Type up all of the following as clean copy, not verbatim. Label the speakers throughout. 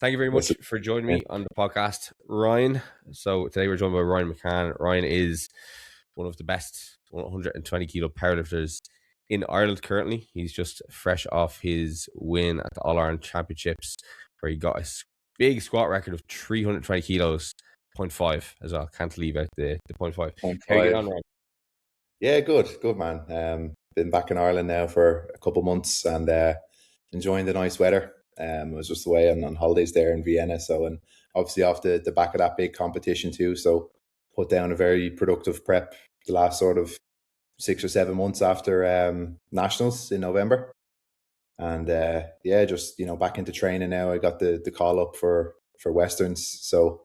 Speaker 1: Thank you very much for joining me on the podcast, Ryan. So today we're joined by Ryan McCann. Ryan is one of the best 120 kilo powerlifters in Ireland currently. He's just fresh off his win at the All Ireland Championships, where he got a big squat record of 320 kilos, 0.5 as well. Can't leave out the 0.5. How are you getting on, Ryan?
Speaker 2: Yeah, good man. Been back in Ireland now for a couple months and enjoying the nice weather. I was just away on holidays there in Vienna, and obviously off the back of that big competition too. So put down a very productive prep the last sort of 6 or 7 months after nationals in November, and just back into training now. I got the call up for Westerns, so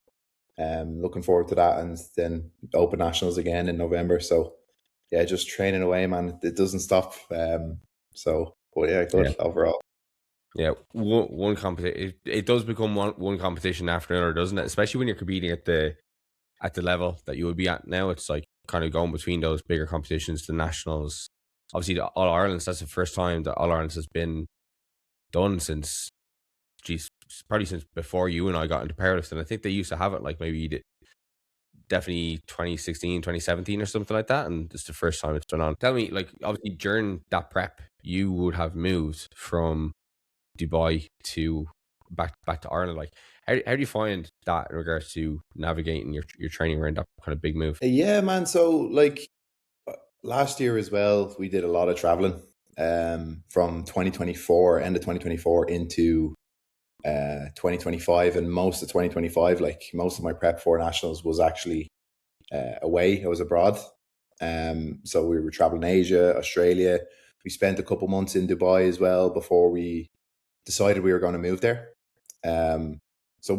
Speaker 2: looking forward to that, and then Open Nationals again in November. So yeah, just training away, man. It doesn't stop. Good overall.
Speaker 1: Yeah, one competition. It does become one competition after another, doesn't it? Especially when you're competing at the level that you would be at now. It's like kind of going between those bigger competitions, the nationals. Obviously, the All Irelands. That's the first time that All Irelands has been done since, probably since before you and I got into powerlifting. I think they used to have it like maybe definitely 2016, 2017 or something like that, and it's the first time it's been on. Tell me, like, obviously during that prep, you would have moved from Dubai to back to Ireland. Like, how do you find that in regards to navigating your training around that kind of big move?
Speaker 2: Yeah, man. So like last year as well, we did a lot of traveling from 2024, end of 2024 into 2025, and most of 2025, like most of my prep for nationals was actually away. I was abroad. So we were traveling Asia, Australia. We spent a couple months in Dubai as well before we decided we were going to move there. So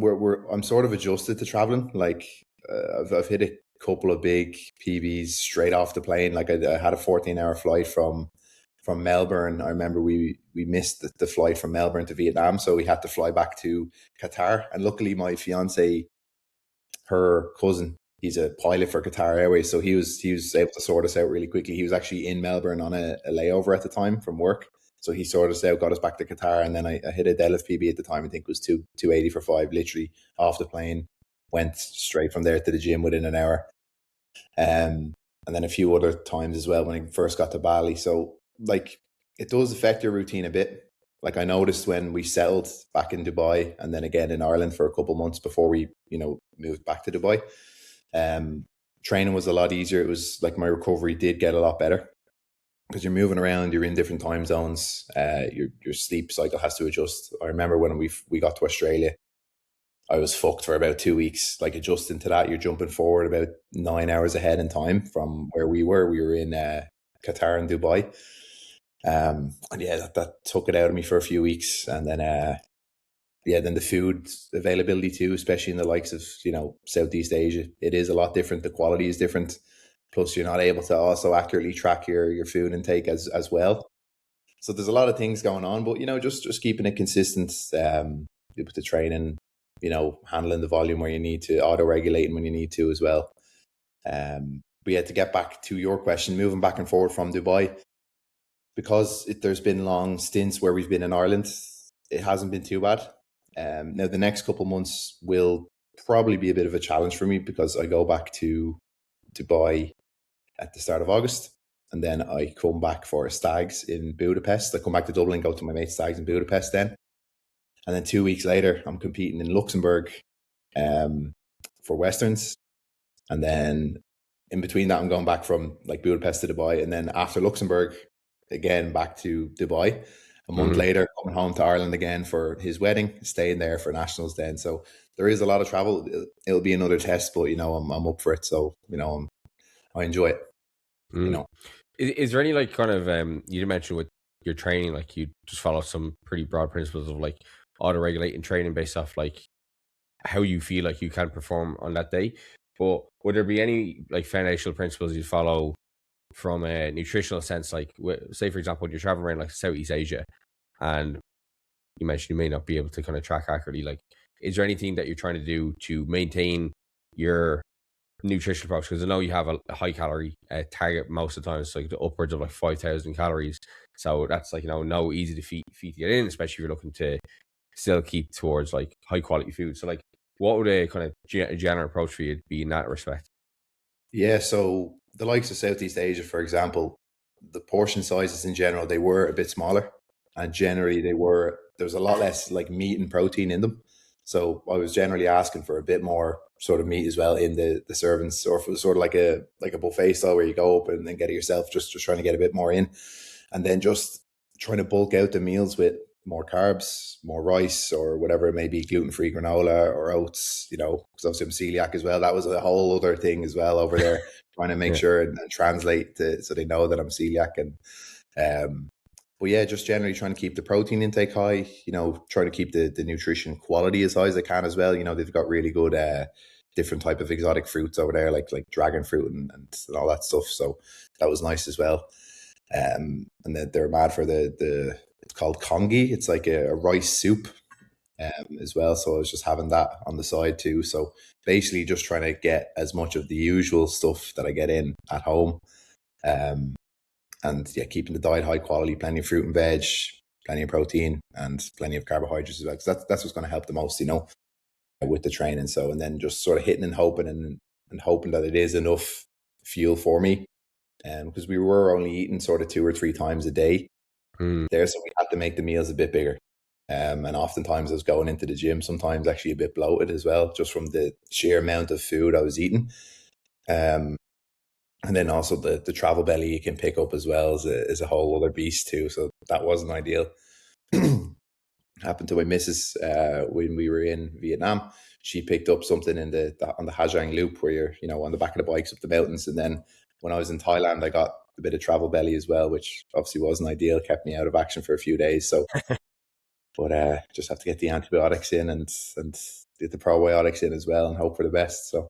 Speaker 2: I'm sort of adjusted to traveling. Like I've hit a couple of big PBs straight off the plane. Like I had a 14-hour flight from Melbourne. I remember we missed the flight from Melbourne to Vietnam, so we had to fly back to Qatar. And luckily, my fiance, her cousin, he's a pilot for Qatar Airways, so he was able to sort us out really quickly. He was actually in Melbourne on a layover at the time from work, so he sorted us out, got us back to Qatar, and then I hit a deadlift PB at the time. I think it was 280 for 5, literally off the plane. Went straight from there to the gym within an hour, and then a few other times as well when I first got to Bali. So like it does affect your routine a bit. Like I noticed when we settled back in Dubai and then again in Ireland for a couple months before we, moved back to Dubai, training was a lot easier. It was like my recovery did get a lot better because you're moving around, you're in different time zones, your sleep cycle has to adjust. I remember when we got to Australia, I was fucked for about 2 weeks. Like adjusting to that, you're jumping forward about 9 hours ahead in time from where we were. We were in Qatar and Dubai. And yeah, that took it out of me for a few weeks. And then, then the food availability too, especially in the likes of, Southeast Asia, it is a lot different. The quality is different. Plus you're not able to also accurately track your food intake as well. So there's a lot of things going on, but, just keeping it consistent with the training, handling the volume where you need to, auto-regulating when you need to as well. But yeah, to get back to your question, moving back and forward from Dubai, because there's been long stints where we've been in Ireland, it hasn't been too bad. Now the next couple months will probably be a bit of a challenge for me because I go back to Dubai at the start of August, and then I come back for stags in Budapest. I come back to Dublin, go to my mate's stags in Budapest then. And then 2 weeks later, I'm competing in Luxembourg for Westerns. And then in between that, I'm going back from like Budapest to Dubai. And then after Luxembourg, again, back to Dubai. A month later, coming home to Ireland again for his wedding, staying there for nationals then. So there is a lot of travel. It'll be another test, but, I'm up for it. So, I enjoy it,
Speaker 1: Is there any like kind of, you mentioned with your training, like you just follow some pretty broad principles of like auto-regulating training based off like how you feel like you can perform on that day. But would there be any like foundational principles you follow from a nutritional sense? Like say for example, when you're traveling around like Southeast Asia and you mentioned you may not be able to kind of track accurately, like is there anything that you're trying to do to maintain your nutritional approach? Because I know you have a high calorie target most of the time. It's like upwards of like 5,000 calories. So that's like, no easy to feed to get in, especially if you're looking to still keep towards like high quality food. So like, what would a kind of general approach for you be in that respect?
Speaker 2: Yeah, so the likes of Southeast Asia, for example, the portion sizes in general, they were a bit smaller, and generally there was a lot less like meat and protein in them. So I was generally asking for a bit more sort of meat as well in the servings, or if it was sort of like a buffet style where you go up and then get it yourself, just trying to get a bit more in, and then just trying to bulk out the meals with more carbs, more rice, or whatever it may be, gluten-free granola or oats, because obviously I'm celiac as well. That was a whole other thing as well over there, trying to make
Speaker 1: Yeah.
Speaker 2: sure and translate so they know that I'm celiac. Um, but yeah, just generally trying to keep the protein intake high, trying to keep the nutrition quality as high as I can as well. They've got really good different type of exotic fruits over there, like dragon fruit and all that stuff. So that was nice as well. And then they're mad for the it's called congee. It's like a rice soup as well. So I was just having that on the side too. So basically just trying to get as much of the usual stuff that I get in at home. And yeah, keeping the diet high quality, plenty of fruit and veg, plenty of protein, and plenty of carbohydrates as well. Because that's what's going to help the most, with the training. So, and then just sort of hitting and hoping and hoping that it is enough fuel for me. Because we were only eating sort of 2 or 3 times a day there, so we had to make the meals a bit bigger. And oftentimes I was going into the gym, sometimes actually a bit bloated as well, just from the sheer amount of food I was eating. And then also the travel belly you can pick up as well is a whole other beast too. So that wasn't ideal. Happened to my missus when we were in Vietnam. She picked up something on the Ha Giang Loop where you're, on the back of the bikes up the mountains. And then when I was in Thailand, I got a bit of travel belly as well, which obviously wasn't ideal, kept me out of action for a few days. So, but just have to get the antibiotics in and get the probiotics in as well and hope for the best. So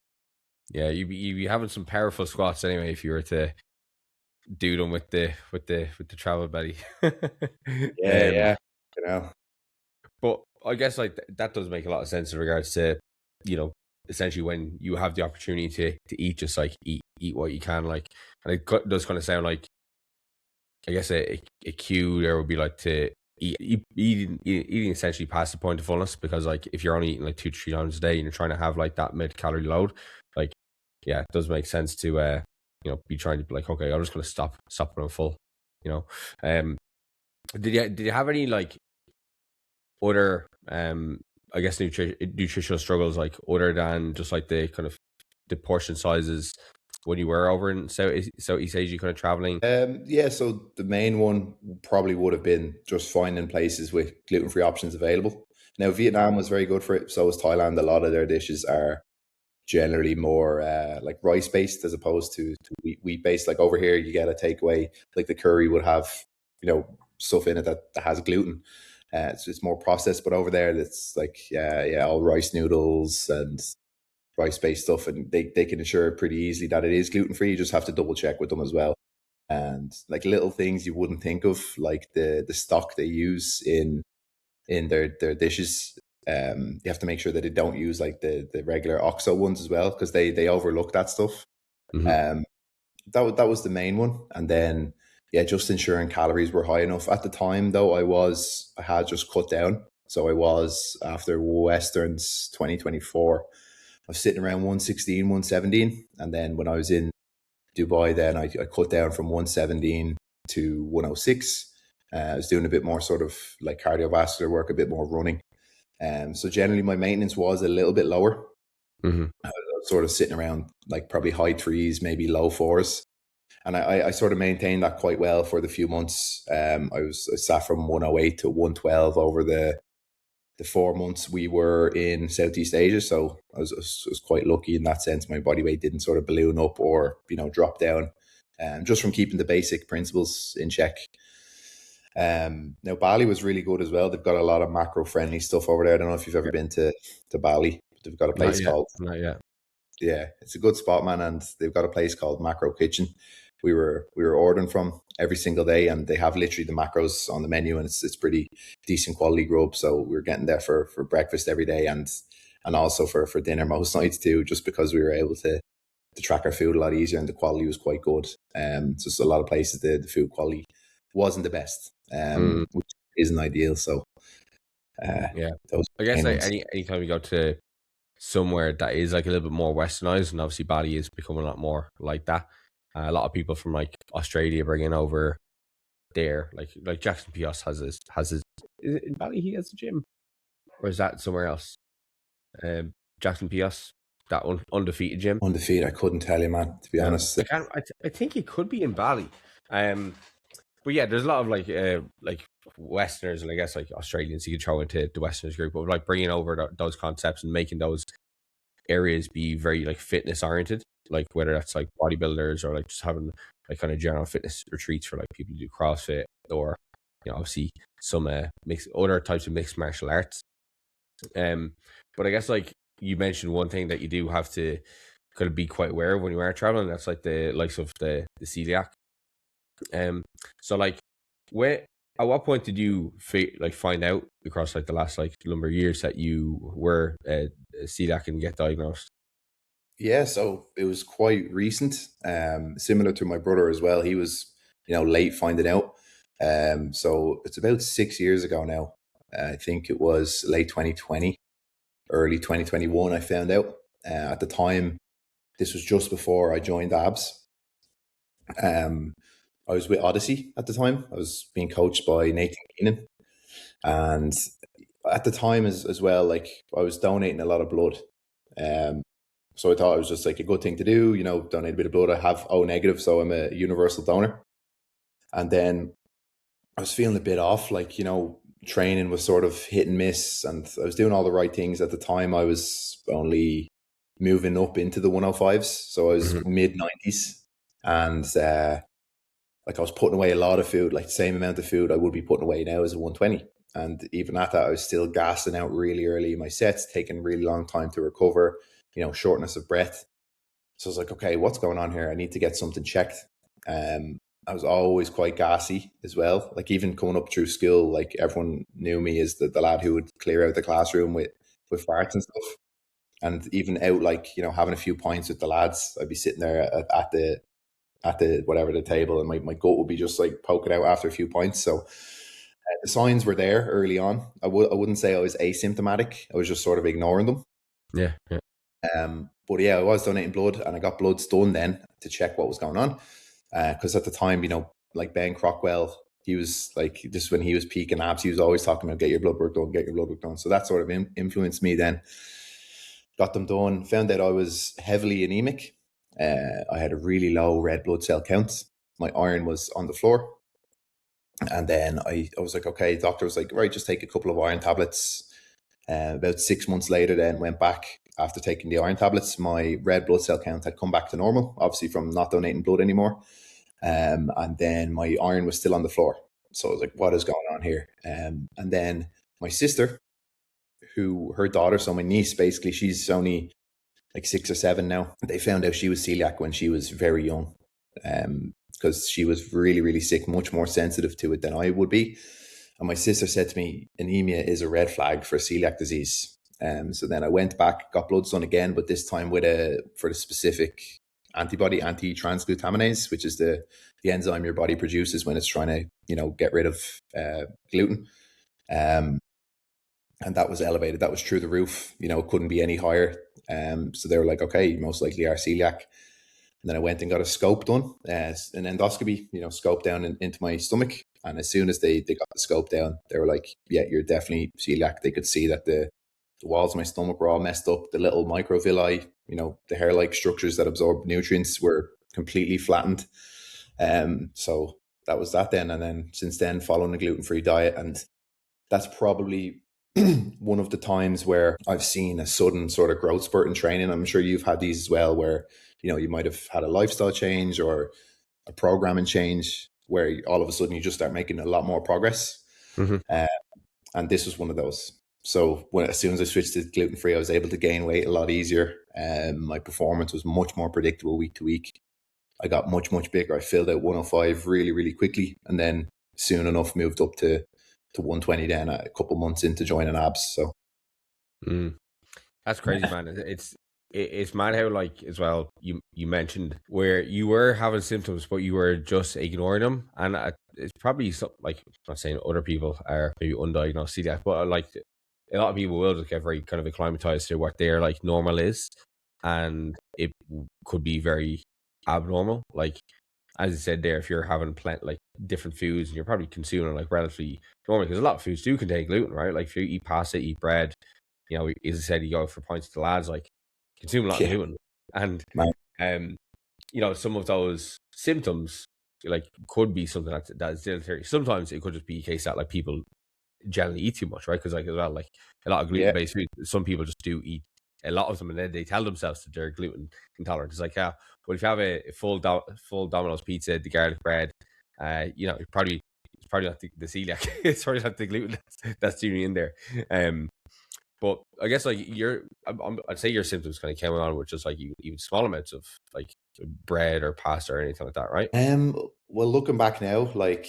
Speaker 1: Yeah, you'd be having some powerful squats anyway if you were to do them with the travel belly.
Speaker 2: yeah,
Speaker 1: um,
Speaker 2: yeah,
Speaker 1: but I guess like that does make a lot of sense in regards to essentially when you have the opportunity to eat, just like eat what you can, like, and it does kind of sound like, I guess a cue there would be like to eating essentially past the point of fullness, because like if you're only eating like 2 to 3 times a day and you're trying to have like that mid-calorie load, like, yeah, it does make sense to be trying to be like, okay, I'm just going to stop when I'm full. Um, did you have any like other I guess nutritional struggles, like other than just like the kind of the portion sizes when you were over in Southeast Asia kind of traveling?
Speaker 2: yeah, so the main one probably would have been just finding places with gluten-free options available. Now, Vietnam was very good for it. So was Thailand. A lot of their dishes are generally more like rice-based as opposed to wheat-based. Like over here, you get a takeaway, like the curry would have, stuff in it that has gluten. It's more processed, but over there, it's like, yeah, all rice noodles and rice-based stuff, and they can ensure pretty easily that it is gluten-free. You just have to double check with them as well. And like little things you wouldn't think of, like the stock they use in their dishes. You have to make sure that they don't use like the regular OXO ones as well, because they overlook that stuff.
Speaker 1: Mm-hmm.
Speaker 2: That was the main one, and then yeah, just ensuring calories were high enough. At the time though, I had just cut down, so I was, after Westerns 2024, I was sitting around 116, 117, and then when I was in Dubai, then I cut down from 117 to 106. I was doing a bit more sort of like cardiovascular work, a bit more running. So generally my maintenance was a little bit lower.
Speaker 1: Mm-hmm.
Speaker 2: I was sort of sitting around like probably high threes, maybe low fours. And I sort of maintained that quite well for the few months. I sat from 108 to 112 over the 4 months we were in Southeast Asia. So I was quite lucky in that sense. My body weight didn't sort of balloon up or, drop down, just from keeping the basic principles in check. Now Bali was really good as well. They've got a lot of macro friendly stuff over there. I don't know if you've ever been to Bali. They've got a place called,
Speaker 1: Not yet.
Speaker 2: yeah, it's a good spot, man. And they've got a place called Macro Kitchen. We were ordering from every single day, and they have literally the macros on the menu, and it's pretty decent quality grub. So we were getting there for breakfast every day, and also for dinner most nights too, just because we were able to track our food a lot easier, and the quality was quite good. Just a lot of places the food quality wasn't the best,
Speaker 1: Mm.
Speaker 2: which isn't ideal. So
Speaker 1: Yeah.
Speaker 2: Those
Speaker 1: I guess
Speaker 2: main
Speaker 1: like
Speaker 2: ones.
Speaker 1: anytime you go to somewhere that is like a little bit more westernized, and obviously Bali is becoming a lot more like that. A lot of people from like Australia bringing over there, like Jackson Pios has his. Is it in Bali? He has a gym, or is that somewhere else? Um, Jackson Pios, that undefeated gym.
Speaker 2: Undefeated, I couldn't tell you, man. To be honest,
Speaker 1: I can't. I think it could be in Bali. Um, but yeah, there's a lot of like Westerners, and I guess like Australians you could throw into the Westerners group, but like bringing over those concepts and making those areas be very like fitness oriented, like whether that's like bodybuilders or like just having like kind of general fitness retreats for like people who do CrossFit, or obviously some mixed other types of mixed martial arts. Um, but I guess like you mentioned one thing that you do have to kind of be quite aware of when you are traveling. That's like the likes of the celiac. So like, where at what point did you find out across like the last like number of years that you were celiac and get diagnosed?
Speaker 2: yeah. So it was quite recent. Similar to my brother as well. He was, late finding out. So it's about 6 years ago now. I think it was late 2020, early 2021. I found out. At the time, this was just before I joined ABS. Um, I was with Odyssey at the time. I was being coached by Nathan Keenan, and at the time as well, like I was donating a lot of blood. Um, so I thought it was just like a good thing to do, donate a bit of blood. I have O negative, so I'm a universal donor. And then I was feeling a bit off, like, training was sort of hit and miss, and I was doing all the right things at the time. I was only moving up into the 105s, so I was
Speaker 1: Mm-hmm.
Speaker 2: mid 90s, and like I was putting away a lot of food, like the same amount of food I would be putting away now as a 120. And even at that, I was still gassing out really early in my sets, taking a really long time to recover, shortness of breath. So I was like, okay, what's going on here? I need to get something checked. I was always quite gassy as well. Like even coming up through school, like everyone knew me as the lad who would clear out the classroom with farts and stuff. And even out, like, having a few pints with the lads, I'd be sitting there at the whatever the table, and my gut would be just like poking out after a few pints. So the signs were there early on. I wouldn't say I was asymptomatic. I was just sort of ignoring them.
Speaker 1: Yeah, yeah.
Speaker 2: But yeah, I was donating blood, and I got bloods done then to check what was going on. Because at the time, like Ben Crockwell, he was like, just when he was peaking abs, he was always talking about get your blood work done, get your blood work done. So that sort of influenced me then. Got them done, found out I was heavily anemic. I had a really low red blood cell count. My iron was on the floor. And then I was like, okay, doctor was like, right, just take a couple of iron tablets. About 6 months later, then went back after taking the iron tablets. My red blood cell count had come back to normal, obviously from not donating blood anymore. And then my iron was still on the floor. So I was like, what is going on here? And then my sister, who her daughter, so my niece, basically, she's only like 6 or 7 now. They found out she was celiac when she was very young, because she was really, really sick, much more sensitive to it than I would be. And my sister said to me, anemia is a red flag for celiac disease. So then I went back, got bloods done again, but this time for the specific antibody, anti-transglutaminase, which is the enzyme your body produces when it's trying to, get rid of gluten. And that was elevated. That was through the roof. It couldn't be any higher. So they were like, okay, you most likely are celiac. And then I went and got a scope done, an endoscopy, scope down into my stomach. And as soon as they got the scope down, they were like, yeah, you're definitely celiac. They could see that the walls of my stomach were all messed up. The little microvilli, the hair-like structures that absorb nutrients were completely flattened. So that was that then. And then since then, following a gluten-free diet. And that's probably one of the times where I've seen a sudden sort of growth spurt in training. I'm sure you've had these as well, where you might have had a lifestyle change or a programming change where all of a sudden you just start making a lot more progress.
Speaker 1: Mm-hmm.
Speaker 2: And this was one of those. So as soon as I switched to gluten free, I was able to gain weight a lot easier. My performance was much more predictable week to week. I got much, much bigger. I filled out 105 really, really quickly, and then soon enough moved up to 120 then a couple months into joining abs. So
Speaker 1: That's crazy, man. It's it's mad how, like, as well, you mentioned where you were having symptoms but you were just ignoring them, and it's probably like, I'm not saying other people are maybe undiagnosed celiac, but like a lot of people will just get very kind of acclimatized to what their like normal is, and it could be very abnormal. Like, as you said there, if you're having like different foods and you're probably consuming like relatively normal, because a lot of foods do contain gluten, right? Like if you eat pasta, eat bread, you know, as I said, you go for pints with the lads, like consume a lot of
Speaker 2: Yeah,
Speaker 1: gluten, and
Speaker 2: man.
Speaker 1: um, you know, some of those symptoms like could be something that's deleterious. Sometimes it could just be a case that like people generally eat too much, right? Because like as well, like a lot of gluten
Speaker 2: Yeah,
Speaker 1: based food, some people just do eat a lot of them, and then they tell themselves that they're gluten intolerant. It's like, yeah, well, if you have a full Domino's pizza, the garlic bread, you know, it's probably not the celiac. It's probably not the gluten that's tuning in there. But I guess like I'd say your symptoms kind of came on with just like even small amounts of like bread or pasta or anything like that, right?
Speaker 2: well, looking back now, like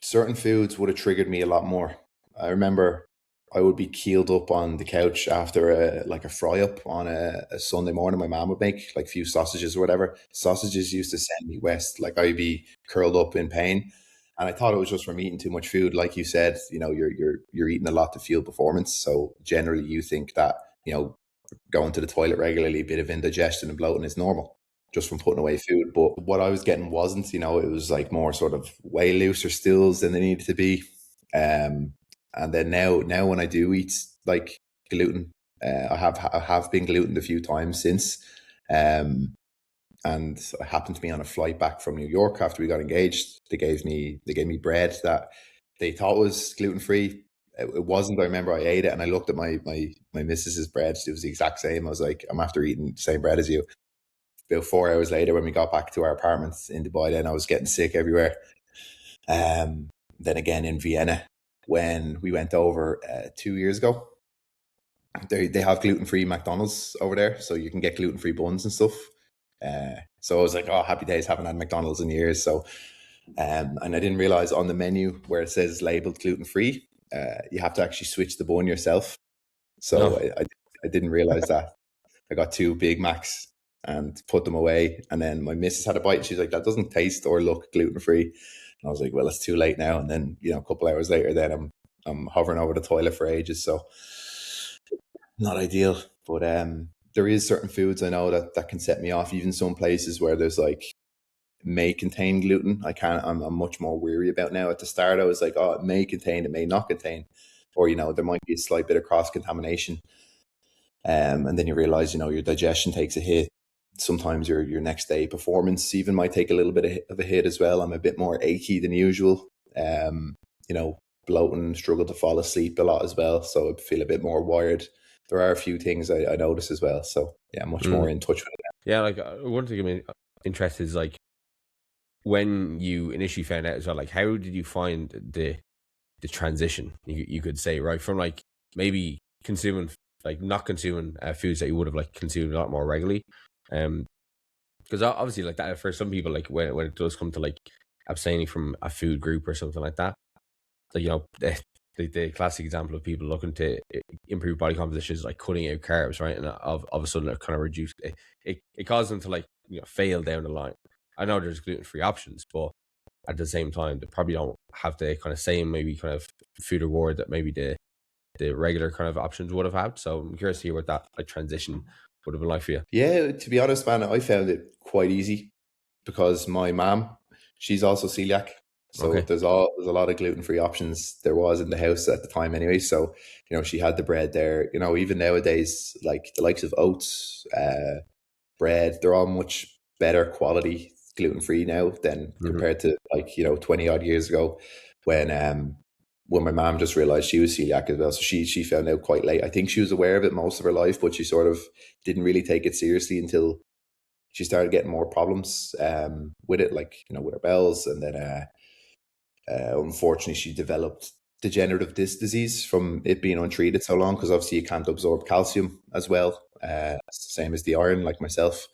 Speaker 2: certain foods would have triggered me a lot more. I remember I would be keeled up on the couch after a fry up on a Sunday morning. My mom would make like a few sausages or whatever. Sausages used to send me west. Like I'd be curled up in pain, and I thought it was just from eating too much food. Like you said, you know, you're eating a lot to fuel performance. So generally, you think that, you know, going to the toilet regularly, a bit of indigestion and bloating is normal just from putting away food. But what I was getting wasn't, you know, it was like more sort of way looser stools than they needed to be. Um, and then now when I do eat like gluten, I have been glutened a few times since. Um, and I happened to be on a flight back from New York after we got engaged. They gave me bread that they thought was gluten free. It wasn't. I remember I ate it and I looked at my missus's bread. It was the exact same. I was like, I'm after eating the same bread as you. About 4 hours later, when we got back to our apartments in Dubai, then I was getting sick everywhere. Then again in Vienna, when we went over 2 years ago, they have gluten free McDonald's over there, so you can get gluten free buns and stuff. So I was like, oh, happy days, haven't had McDonald's in years. So, and I didn't realize on the menu where it says labeled gluten free, you have to actually switch the bun yourself. So
Speaker 1: No.
Speaker 2: I didn't realize that. I got 2 Big Macs and put them away. And then my missus had a bite and she's like, that doesn't taste or look gluten free. And I was like, well, it's too late now. And then, you know, a couple hours later, then I'm hovering over the toilet for ages. So not ideal. But there is certain foods I know that can set me off. Even some places where there's like may contain gluten, I'm much more weary about now. At the start I was like, oh, it may contain, it may not contain, or, you know, there might be a slight bit of cross contamination. And then you realize, you know, your digestion takes a hit. Sometimes your next day performance even might take a little bit of a hit as well. I'm a bit more achy than usual. You know, bloating, struggle to fall asleep a lot as well. So I feel a bit more wired. There are a few things I notice as well. So yeah, much more in touch with it.
Speaker 1: Yeah, like one thing I'm interested is like when you initially found out as well, like how did you find the transition? You could say, right, from like maybe consuming like not consuming foods that you would have like consumed a lot more regularly, because obviously like that for some people, like when it does come to like abstaining from a food group or something like that, like, you know, the classic example of people looking to improve body composition is like cutting out carbs, right? And of a sudden it kind of reduced it causes them to like, you know, fail down the line. I know there's gluten-free options, but at the same time they probably don't have the kind of same maybe kind of food reward that maybe the regular kind of options would have had. So I'm curious to hear what that like transition would have been like for you.
Speaker 2: Yeah, to be honest, man, I found it quite easy because my mom, she's also celiac. So
Speaker 1: Okay.
Speaker 2: there's a lot of gluten-free options there was in the house at the time anyway. So, you know, she had the bread there. You know, even nowadays, like the likes of Oats, bread, they're all much better quality gluten-free now than
Speaker 1: Hmm.
Speaker 2: compared to, like, you know, 20 odd years ago when my mom just realized she was celiac as well. So she found out quite late. I think she was aware of it most of her life, but she sort of didn't really take it seriously until she started getting more problems with it, like, you know, with her bowels. And then unfortunately she developed degenerative disc disease from it being untreated so long, because obviously you can't absorb calcium as well. It's the same as the iron, like myself.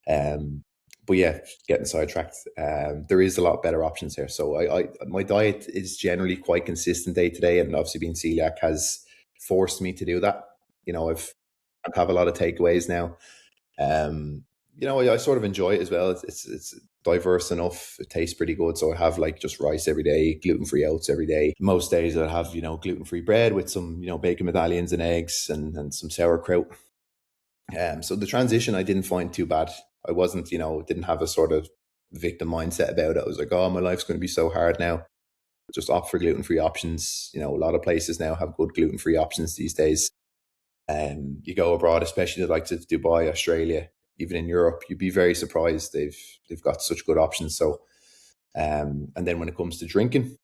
Speaker 2: Um, but yeah, getting sidetracked. There is a lot better options here. So my diet is generally quite consistent day to day, and obviously being celiac has forced me to do that. You know, have a lot of takeaways now. I sort of enjoy it as well. It's diverse enough. It tastes pretty good. So I have like just rice every day, gluten-free oats every day. Most days I have, gluten-free bread with some, bacon medallions and eggs and some sauerkraut. So the transition I didn't find too bad. I wasn't, didn't have a sort of victim mindset about it. I was like, oh, my life's going to be so hard now. Just opt for gluten-free options. A lot of places now have good gluten-free options these days. You go abroad, especially like to Dubai, Australia, even in Europe, you'd be very surprised. They've got such good options. So, and then when it comes to drinking,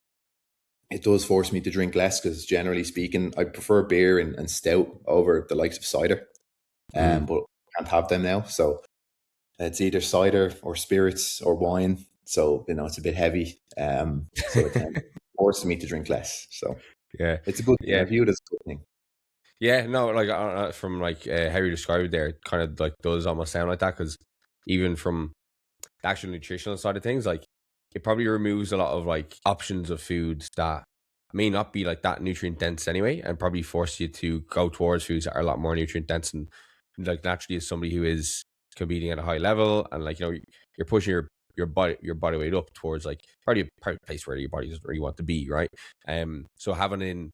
Speaker 2: it does force me to drink less because generally speaking, I prefer beer and stout over the likes of cider. But I can't have them now. So it's either cider or spirits or wine. So, it's a bit heavy. So it forces me to drink less. So
Speaker 1: yeah,
Speaker 2: it's a good thing. I view it as a good thing.
Speaker 1: Yeah, no, like from like how you described it there, it kind of like does almost sound like that, because even from the actual nutritional side of things, like it probably removes a lot of like options of foods that may not be like that nutrient dense anyway, and probably force you to go towards foods that are a lot more nutrient dense. And like naturally, as somebody who is competing at a high level, and like you're pushing your body weight up towards like probably a place where your body doesn't really want to be, right? So having in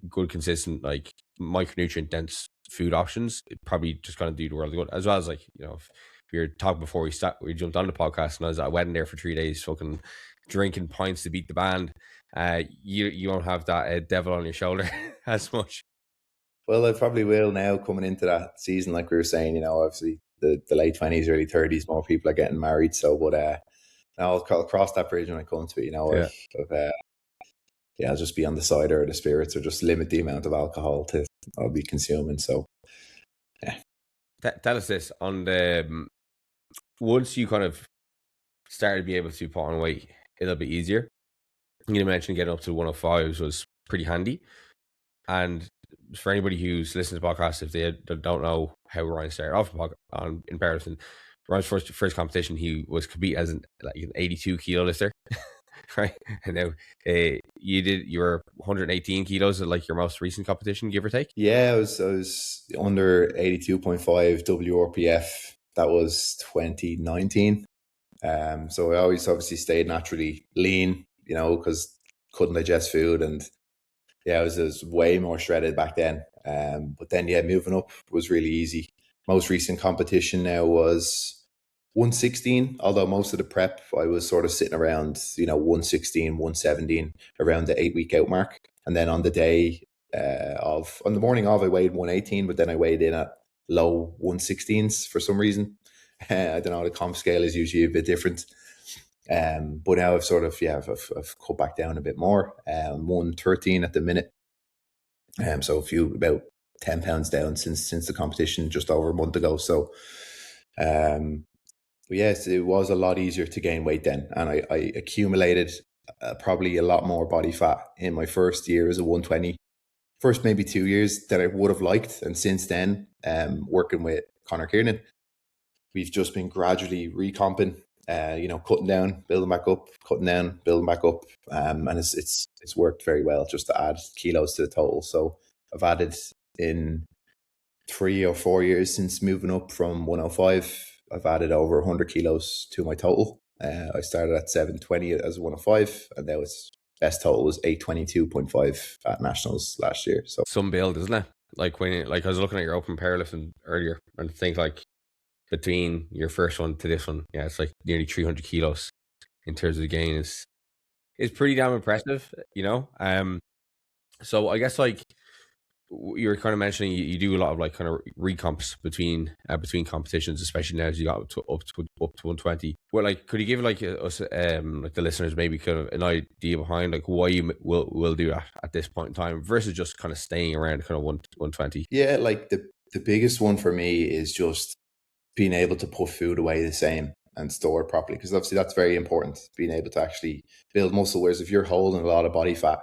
Speaker 1: good, consistent, like micronutrient dense food options, it probably just kind of do the world good. As well as like, if we were talking before we jumped on the podcast, and I was at a wedding there for 3 days, fucking drinking pints to beat the band. You won't have that devil on your shoulder as much.
Speaker 2: Well, I probably will now coming into that season, like we were saying, obviously the late 20s, early 30s, more people are getting married. So, but I'll cross that bridge when I come to it. I'll just be on the cider or the spirits, or just limit the amount of alcohol I'll be consuming. So, yeah.
Speaker 1: Tell us this on the once you kind of started to be able to put on weight a little bit easier. You mentioned getting up to 105s was pretty handy. And for anybody who's listening to podcasts, if they don't know how Ryan started off in powerlifting, Ryan's first competition, he was competing as an 82 kilo lifter, right? And now you were 118 kilos at like your most recent competition, give or take.
Speaker 2: Yeah, I was under 82.5 WRPF. That was 2019. So I always obviously stayed naturally lean, because couldn't digest food, and I was way more shredded back then. But then moving up was really easy. Most recent competition now was 116, although most of the prep I was sort of sitting around 116, 117, around the 8-week out mark. And then on the day on the morning of, I weighed 118, but then I weighed in at low 116s for some reason. I don't know, the comp scale is usually a bit different. But now I've sort of, I've cut back down a bit more. 113 at the minute. So about 10 pounds down since the competition just over a month ago. So, but yes, it was a lot easier to gain weight then. And I accumulated probably a lot more body fat in my first year as a 120. First maybe 2 years that I would have liked. And since then, working with Conor Kiernan, we've just been gradually recomping, cutting down, building back up, cutting down, building back up. And it's worked very well just to add kilos to the total. So I've added in 3 or 4 years since moving up from 105, I've added over 100 kilos to my total. I started at 720 as a 105, and now its best total was 822.5 at nationals last year. So
Speaker 1: some build, isn't it? Like I was looking at your open powerlifting earlier, and think like between your first one to this one, it's like nearly 300 kilos in terms of the gain is pretty damn impressive, So I guess like you were kind of mentioning, you do a lot of like kind of recomps between competitions, especially now as you got up to 120. Well, like, could you give like us like the listeners maybe kind of an idea behind like why you will do that at this point in time versus just kind of staying around kind of 120?
Speaker 2: Yeah, like the biggest one for me is just being able to put food away the same and store it properly, because obviously that's very important, being able to actually build muscle. Whereas if you're holding a lot of body fat,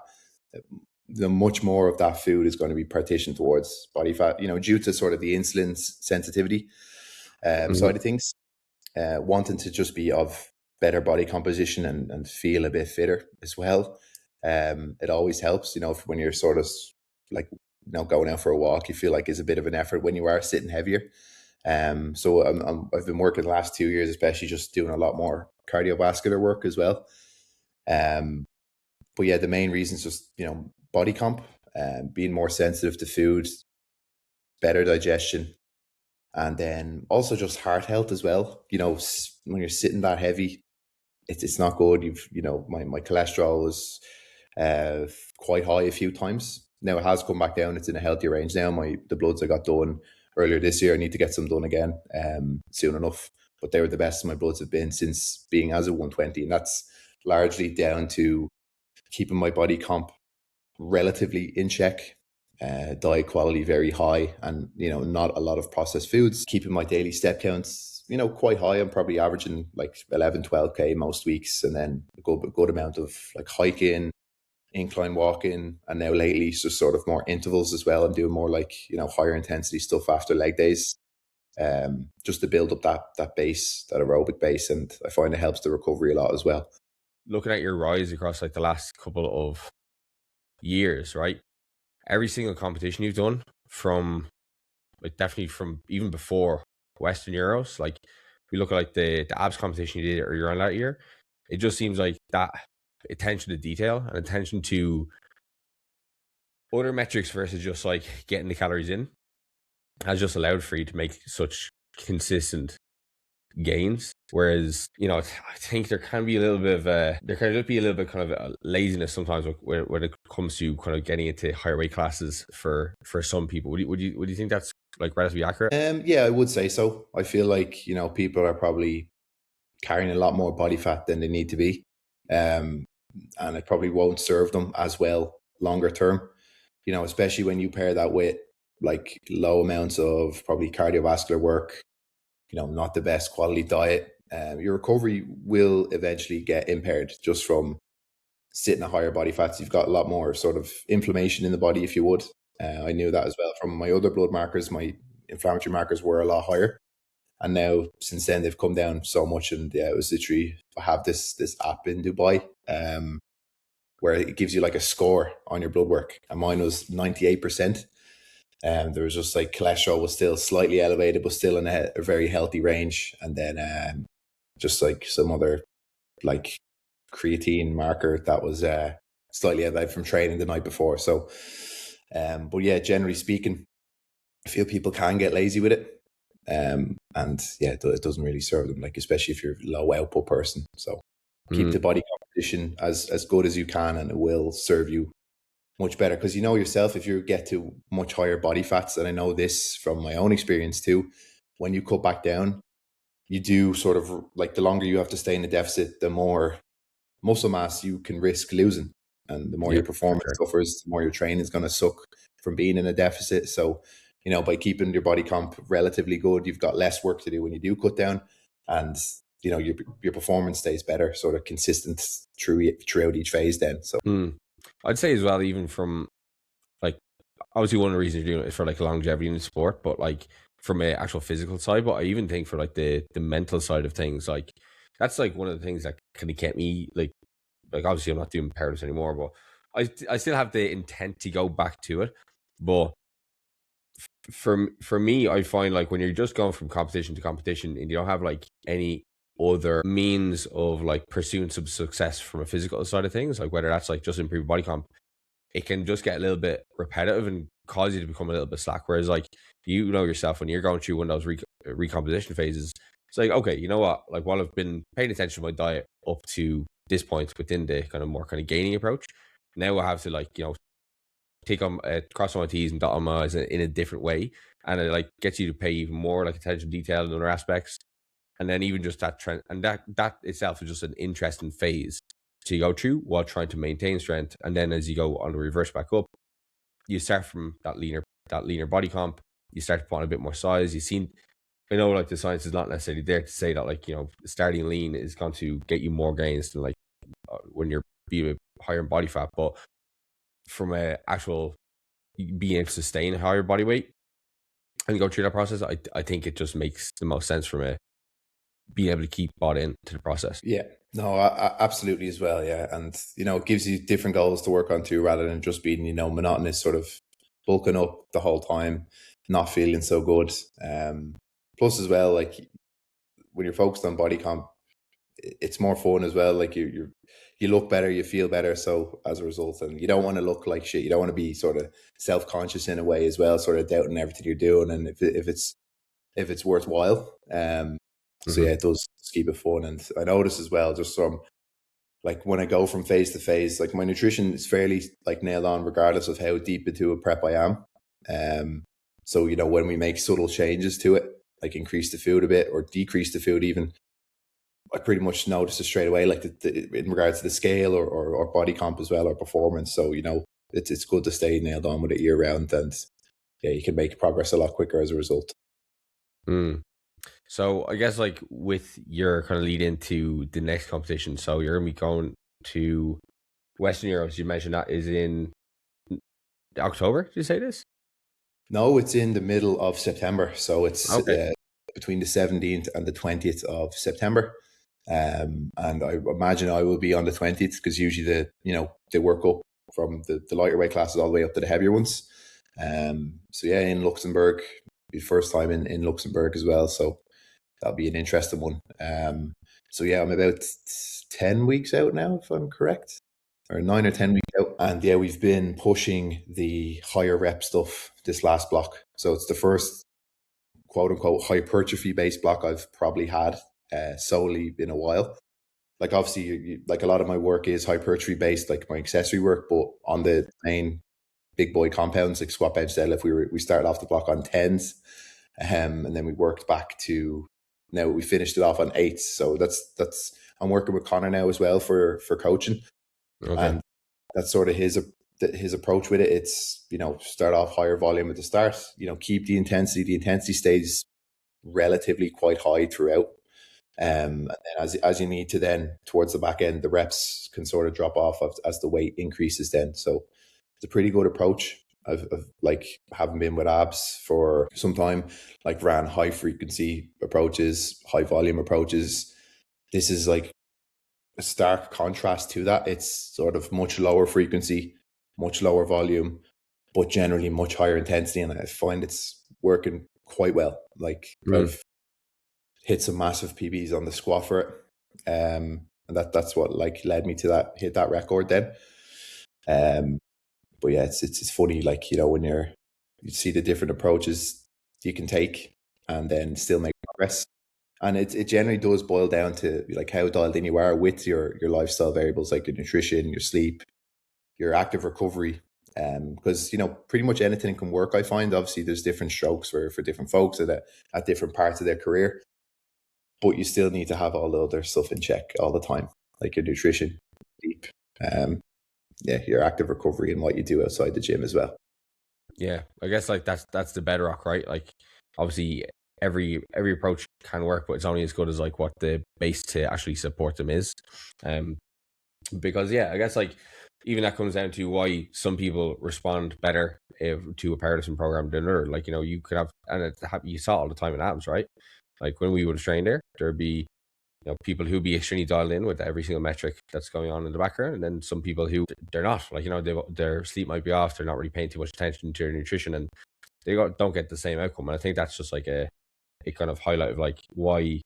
Speaker 2: the much more of that food is going to be partitioned towards body fat, due to sort of the insulin sensitivity side of things. Wanting to just be of better body composition and feel a bit fitter as well. It always helps, when you're sort of like going out for a walk, you feel like is a bit of an effort when you are sitting heavier. So I've been working the last 2 years, especially just doing a lot more cardiovascular work as well. But yeah, the main reason is just, body comp, being more sensitive to food, better digestion, and then also just heart health as well. When you're sitting that heavy, it's not good. My cholesterol was quite high a few times. Now it has come back down. It's in a healthier range now. The bloods I got done earlier this year, I need to get some done again soon enough. But they were the best my bloods have been since being as a 120, and that's largely down to keeping my body comp relatively in check, diet quality very high, and not a lot of processed foods, keeping my daily step counts quite high. I'm probably averaging like 11-12k most weeks, and then a good amount of like hiking, incline walking, and now lately it's just sort of more intervals as well. I'm doing more like higher intensity stuff after leg days, just to build up that base, that aerobic base, and I find it helps the recovery a lot as well.
Speaker 1: Looking at your rise across like the last couple of years, right? Every single competition you've done, from like definitely from even before Western Euros, like if you look at like the abs competition you did earlier on that year, it just seems like that attention to detail and attention to other metrics versus just like getting the calories in has just allowed for you to make such consistent gains. Whereas, I think there can be a little bit of kind of laziness sometimes when it comes to kind of getting into higher weight classes for some people. Would you think that's like relatively accurate?
Speaker 2: Yeah, I would say so. I feel like people are probably carrying a lot more body fat than they need to be, and it probably won't serve them as well longer term. Especially when you pair that with like low amounts of probably cardiovascular work, not the best quality diet. Your recovery will eventually get impaired just from sitting at higher body fats. You've got a lot more sort of inflammation in the body, if you would. I knew that as well from my other blood markers. My inflammatory markers were a lot higher, and now since then they've come down so much. And yeah, it was literally, I have this app in Dubai, where it gives you like a score on your blood work, and mine was 98%. There was just like cholesterol was still slightly elevated, but still in a very healthy range. And then just like some other like creatine marker that was slightly elevated from training the night before. So, but yeah, generally speaking, I feel people can get lazy with it. And yeah, it doesn't really serve them, like especially if you're a low output person. So keep the body composition as good as you can, and it will serve you much better, because yourself, if you get to much higher body fats, and I know this from my own experience too, when you cut back down, you do sort of like, the longer you have to stay in a deficit, the more muscle mass you can risk losing, and the more your performance suffers, the more your training is going to suck from being in a deficit. So by keeping your body comp relatively good, you've got less work to do when you do cut down, and your performance stays better, sort of consistent throughout each phase then. So
Speaker 1: I'd say as well, even from like, obviously one of the reasons you're doing it is for like longevity in the sport, but like from an actual physical side, but I even think for like the mental side of things, like that's like one of the things that kind of kept me like obviously I'm not doing powerlifting anymore, but I still have the intent to go back to it. But for me, I find like when you're just going from competition to competition and you don't have like any other means of like pursuing some success from a physical side of things, like whether that's like just improve body comp, it can just get a little bit repetitive and cause you to become a little bit slack. Whereas like, yourself, when you're going through one of those recomposition phases, it's like, okay, you know what, like while I've been paying attention to my diet up to this point within the kind of more kind of gaining approach, now I have to like, take on cross on my T's and dot on my I's in a different way. And it like gets you to pay even more like attention to detail in other aspects. And then even just that trend, and that itself is just an interesting phase to go through while trying to maintain strength. And then as you go on the reverse back up, you start from that leaner body comp, you start to put on a bit more size. I know like the science is not necessarily there to say that like, starting lean is going to get you more gains than like when you're being higher in body fat, but from a actual being able to sustain a higher body weight and go through that process, I think it just makes the most sense from a being able to keep bought into the process.
Speaker 2: Yeah, no, absolutely as well. Yeah. And, it gives you different goals to work on too, rather than just being, monotonous sort of bulking up the whole time, not feeling so good. Plus as well, like when you're focused on body comp, it's more fun as well. Like you look better, you feel better. So as a result, and you don't want to look like shit. You don't want to be sort of self-conscious in a way as well, sort of doubting everything you're doing. And if it's worthwhile, so yeah, it does keep it fun. And I notice as well, just from like when I go from phase to phase, like my nutrition is fairly like nailed on, regardless of how deep into a prep I am. So you know, when we make subtle changes to it, like increase the food a bit or decrease the food even, I pretty much notice it straight away, like in regards to the scale or body comp as well, or performance. So, you know, it's good to stay nailed on with it year round, and yeah, you can make progress a lot quicker as a result.
Speaker 1: So I guess like with your kind of lead into the next competition, so you're gonna be going to Western Europe. You mentioned that is in October. Did you say this?
Speaker 2: No, it's in the middle of September, so it's
Speaker 1: Okay.
Speaker 2: between the 17th and the 20th of September. And I imagine I will be on the 20th, because usually they work up from the lighter weight classes all the way up to the heavier ones. So yeah, in Luxembourg, be the first time in Luxembourg as well. So that'll be an interesting one. So yeah, I'm about 10 weeks out now, if I'm correct, or 9 or 10 weeks out. And yeah, we've been pushing the higher rep stuff this last block. So it's the first quote unquote hypertrophy based block I've probably had solely in a while. Like obviously, like a lot of my work is hypertrophy based, like my accessory work, but on the main big boy compounds like squat, bench, deadlift, we started off the block on tens, and then we worked back to, now we finished it off on eights. So that's I'm working with Connor now as well for coaching,
Speaker 1: Okay.
Speaker 2: and that's sort of his approach with it. It's, you know, start off higher volume at the start, you know, keep the intensity. The intensity stays relatively quite high throughout. And then as you need to, then towards the back end, the reps can sort of drop off as the weight increases then. So it's a pretty good approach. I've like, haven't been with abs for some time, like ran high frequency approaches, high volume approaches. This is like a stark contrast to that. It's sort of much lower frequency, much lower volume, but generally much higher intensity. And I find it's working quite well. Like I've hit some massive PBs on the squat for it. And that's what like led me to hit that record then. But yeah, it's funny, like, you know, when you see the different approaches you can take and then still make progress. And it generally does boil down to like how dialed in you are with your lifestyle variables, like your nutrition, your sleep, your active recovery. Because, you know, pretty much anything can work, I find. Obviously there's different strokes for different folks at different parts of their career, but you still need to have all the other stuff in check all the time, like your nutrition, sleep, your active recovery, and what you do outside the gym as well.
Speaker 1: Yeah, I guess like that's the bedrock, right? Like obviously every approach can work, but it's only as good as like what the base to actually support them is. Because yeah, I guess like even that comes down to why some people respond better to a powerlifting program than another. Like, you know, you could have, and you saw it all the time in abs, right? Like when we would train there'd be, you know, people who be extremely dialed in with every single metric that's going on in the background, and then some people who they're not. Like, you know, their sleep might be off, they're not really paying too much attention to their nutrition, and they don't get the same outcome. And I think that's just like a kind of highlight of like why,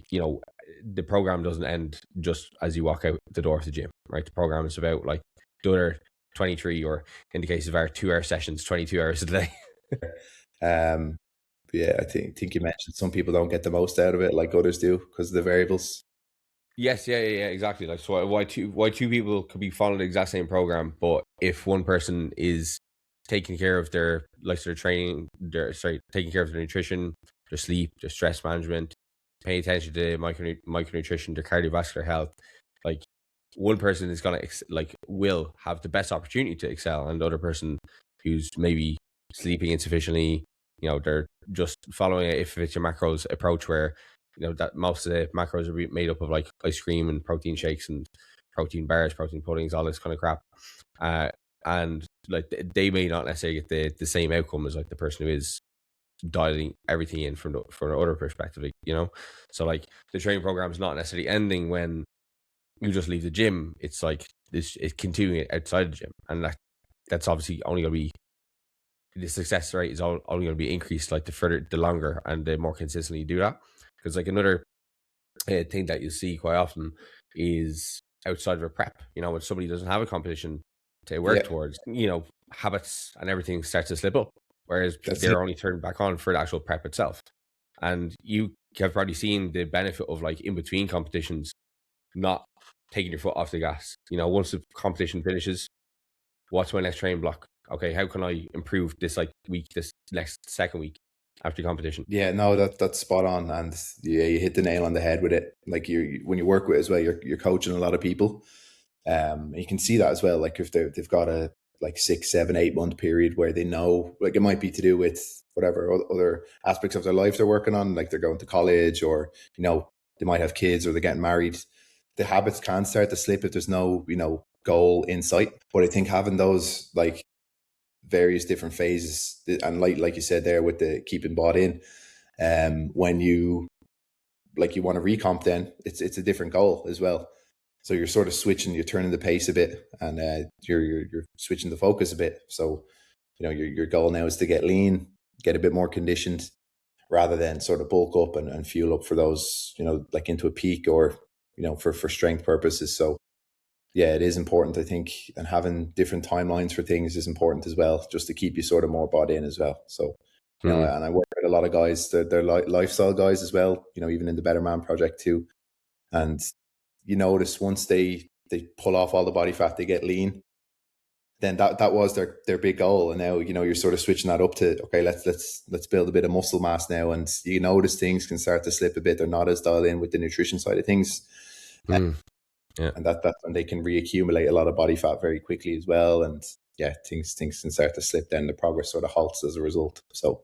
Speaker 1: you know, the program doesn't end just as you walk out the door of the gym, right? The program is about like the other 23, or in the case of our 2-hour sessions, 22 hours a day.
Speaker 2: Yeah, I think you mentioned some people don't get the most out of it like others do because of the variables.
Speaker 1: Yes, yeah, exactly. Like, so why two people could be following the exact same program, but if one person is taking care of their training, taking care of their nutrition, their sleep, their stress management, paying attention to micronutrition, their cardiovascular health, like one person is gonna will have the best opportunity to excel, and the other person who's maybe sleeping insufficiently, you know, they're just following it if it's your macros approach where, you know, that most of the macros are made up of like ice cream and protein shakes and protein bars, protein puddings, all this kind of crap. And like they may not necessarily get the same outcome as like the person who is dialing everything in from the other perspective, like, you know. So like the training program is not necessarily ending when you just leave the gym. It's like it's continuing outside the gym, and that's obviously only going to be the success rate is only going to be increased like the longer and the more consistently you do that. Because like another thing that you see quite often is outside of a prep, when somebody doesn't have a competition to work
Speaker 2: Yeah,
Speaker 1: towards, habits and everything starts to slip up, whereas
Speaker 2: that's it.
Speaker 1: they're only turned back on for the actual prep itself. And you have probably seen the benefit of like in between competitions, not taking your foot off the gas. Once the competition finishes, what's my next training block? Okay, how can I improve this like week, this next second week after competition?
Speaker 2: Yeah, no, that's spot on, and yeah, you hit the nail on the head with it. Like when you work with as well, you're coaching a lot of people. You can see that as well. Like if they've got a like 6, 7, 8 month period where they know, like it might be to do with whatever other aspects of their life they're working on, like they're going to college, or they might have kids, or they're getting married. The habits can start to slip if there's no goal in sight. But I think having those like various different phases, and like you said there with the keeping bought in, when you want to recomp, then it's a different goal as well. So you're sort of switching, you're turning the pace a bit, and you're switching the focus a bit. So your goal now is to get lean, get a bit more conditioned, rather than sort of bulk up and fuel up for those, like into a peak, or for strength purposes. So yeah, it is important, I think, and having different timelines for things is important as well, just to keep you sort of more bought in as well. So,
Speaker 1: Mm.
Speaker 2: and I work with a lot of guys, they're lifestyle guys as well, even in the Better Man project too. And you notice once they pull off all the body fat, they get lean, then that was their big goal. And now, you're sort of switching that up to, okay, let's build a bit of muscle mass now. And you notice things can start to slip a bit. They're not as dialed in with the nutrition side of things.
Speaker 1: Mm. Yeah.
Speaker 2: And that's when they can reaccumulate a lot of body fat very quickly as well. And yeah, things can start to slip. Then the progress sort of halts as a result. So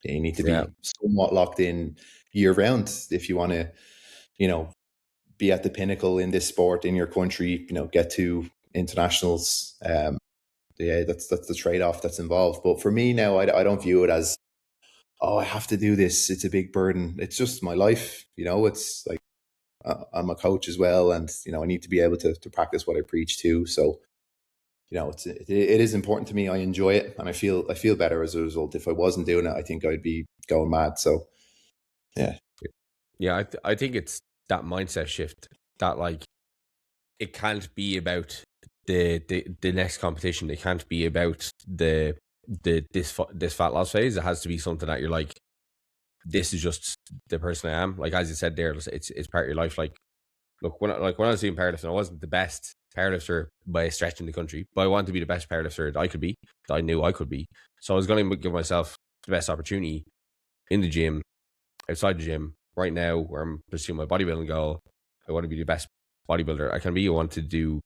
Speaker 2: yeah, you need to
Speaker 1: Yeah.
Speaker 2: be somewhat locked in year round if you want to, be at the pinnacle in this sport in your country. Get to internationals. Yeah, that's the trade off that's involved. But for me now, I don't view it as, oh, I have to do this. It's a big burden. It's just my life. It's like, I'm a coach as well, and I need to be able to practice what I preach too. So it is important to me. I enjoy it, and I feel better as a result. If I wasn't doing it, I think I'd be going mad. So yeah,
Speaker 1: Yeah. I think it's that mindset shift that like it can't be about the next competition. It can't be about this fat loss phase. It has to be something that you're like, this is just the person I am. Like as you said there, it's part of your life. Like look, when I was doing powerlifting, I wasn't the best powerlifter by a stretch in the country, but I wanted to be the best powerlifter that I could be, that I knew I could be. So I was going to give myself the best opportunity in the gym, outside the gym. Right now, where I'm pursuing my bodybuilding goal, I want to be the best bodybuilder I can be. I want to do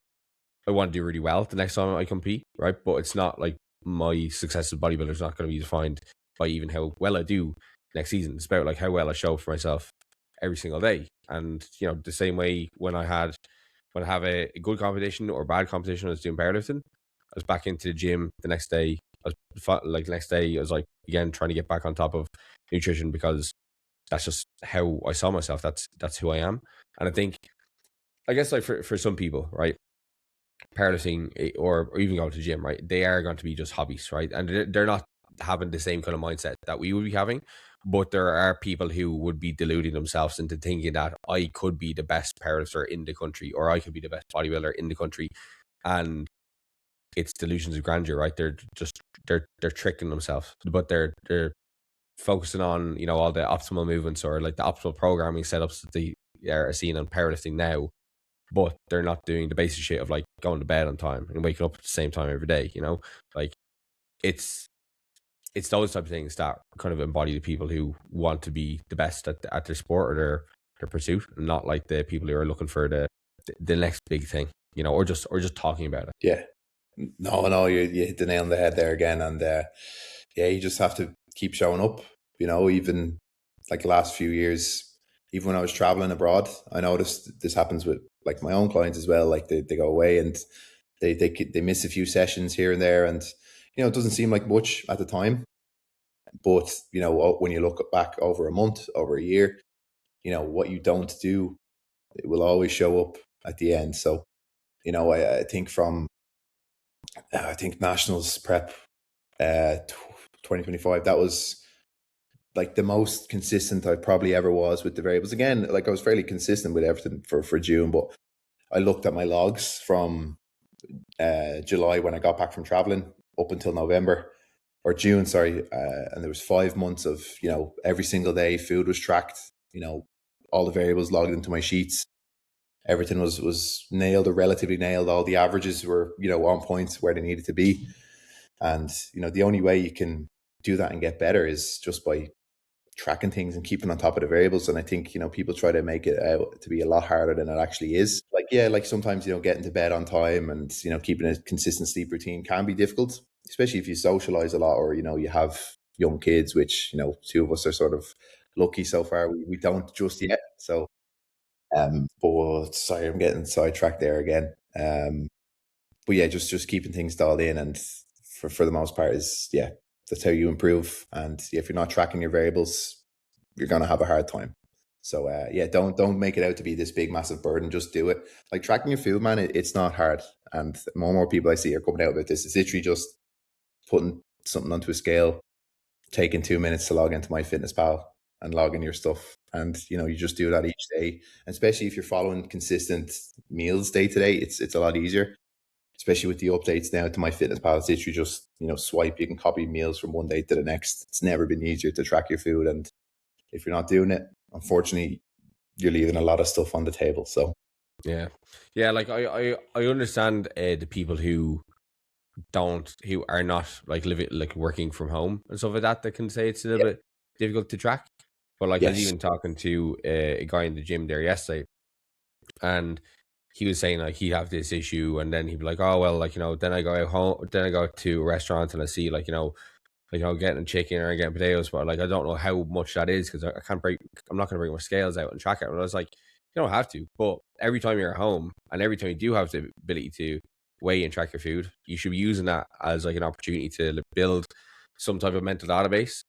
Speaker 1: really well the next time I compete, right? But it's not like my success as a bodybuilder is not going to be defined by even how well I do next season. It's about like how well I show for myself every single day. And the same way when I have a good competition or bad competition, I was doing powerlifting. I was back into the gym the next day. I was like again trying to get back on top of nutrition, because that's just how I saw myself. That's who I am. And I guess like for some people, right, powerlifting or even going to the gym, right, they are going to be just hobbies, right, and they're not having the same kind of mindset that we would be having. But there are people who would be deluding themselves into thinking that I could be the best powerlifter in the country, or I could be the best bodybuilder in the country, and it's delusions of grandeur, right? They're tricking themselves, but they're focusing on all the optimal movements or like the optimal programming setups that they are seeing on powerlifting now, but they're not doing the basic shit of like going to bed on time and waking up at the same time every day. Like it's those type of things that kind of embody the people who want to be the best at their sport or their pursuit, and not like the people who are looking for the next big thing, or just talking about it.
Speaker 2: yeah. No, you hit the nail on the head there again, and yeah, you just have to keep showing up. Even like the last few years, even when I was traveling abroad, I noticed this happens with like my own clients as well. Like they go away and they miss a few sessions here and there, and it doesn't seem like much at the time, but when you look back over a month, over a year, what you don't do, it will always show up at the end. So I think nationals prep, 2025. That was like the most consistent I probably ever was with the variables. Again, like I was fairly consistent with everything for June, but I looked at my logs from July when I got back from traveling up until November or June, sorry. And there was 5 months of, every single day food was tracked, all the variables logged into my sheets. Everything was nailed or relatively nailed. All the averages were, on point where they needed to be. And, the only way you can do that and get better is just by tracking things and keeping on top of the variables. And I think, people try to make it out to be a lot harder than it actually is. Like, yeah, like sometimes, getting to bed on time and, keeping a consistent sleep routine can be difficult, especially if you socialize a lot or, you have young kids, which, two of us are sort of lucky so far. We don't just yet. So, but sorry, I'm getting sidetracked there again. But yeah, just keeping things dialed in, and for the most part is, yeah, that's how you improve. And if you're not tracking your variables, you're going to have a hard time. So yeah, don't make it out to be this big, massive burden. Just do it. Like tracking your food, man, it's not hard. And more and more people I see are coming out with this. It's literally just putting something onto a scale, taking 2 minutes to log into MyFitnessPal and log in your stuff. And, you just do that each day. And especially if you're following consistent meals day to day, it's a lot easier. Especially with the updates now to MyFitnessPal, it's literally just, swipe. You can copy meals from one day to the next. It's never been easier to track your food. And if you're not doing it, unfortunately, you're leaving a lot of stuff on the table. So
Speaker 1: yeah, like I understand the people who are not like living, like working from home and stuff like that, that can say it's a little bit difficult to track. But like, I was even talking to a guy in the gym there yesterday, and he was saying like he'd have this issue, and then he'd be like, oh well, like, then I go out home, then I go to a restaurant and I see like, getting chicken or getting potatoes, but like I don't know how much that is because I'm not gonna bring my scales out and track it. And I was like, you don't have to, but every time you're at home and every time you do have the ability to weigh and track your food, you should be using that as like an opportunity to build some type of mental database,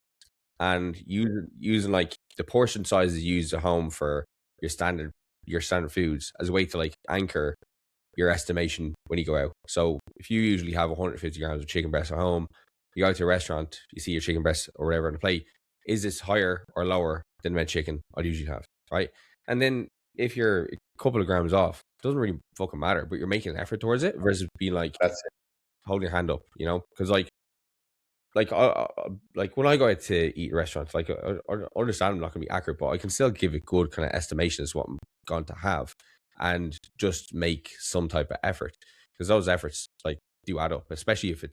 Speaker 1: and using like the portion sizes used at home for your standard foods as a way to like anchor your estimation when you go out. So if you usually have 150 grams of chicken breast at home, you go to a restaurant, you see your chicken breast or whatever on the plate, is this higher or lower than red chicken I'd usually have, right? And then if you're a couple of grams off, it doesn't really fucking matter, but you're making an effort towards it versus being like,
Speaker 2: that's it.
Speaker 1: holding your hand up, because like when I go out to eat at restaurants, like I understand I'm not going to be accurate, but I can still give a good kind of estimation as what I'm going to have, and just make some type of effort, because those efforts like do add up, especially if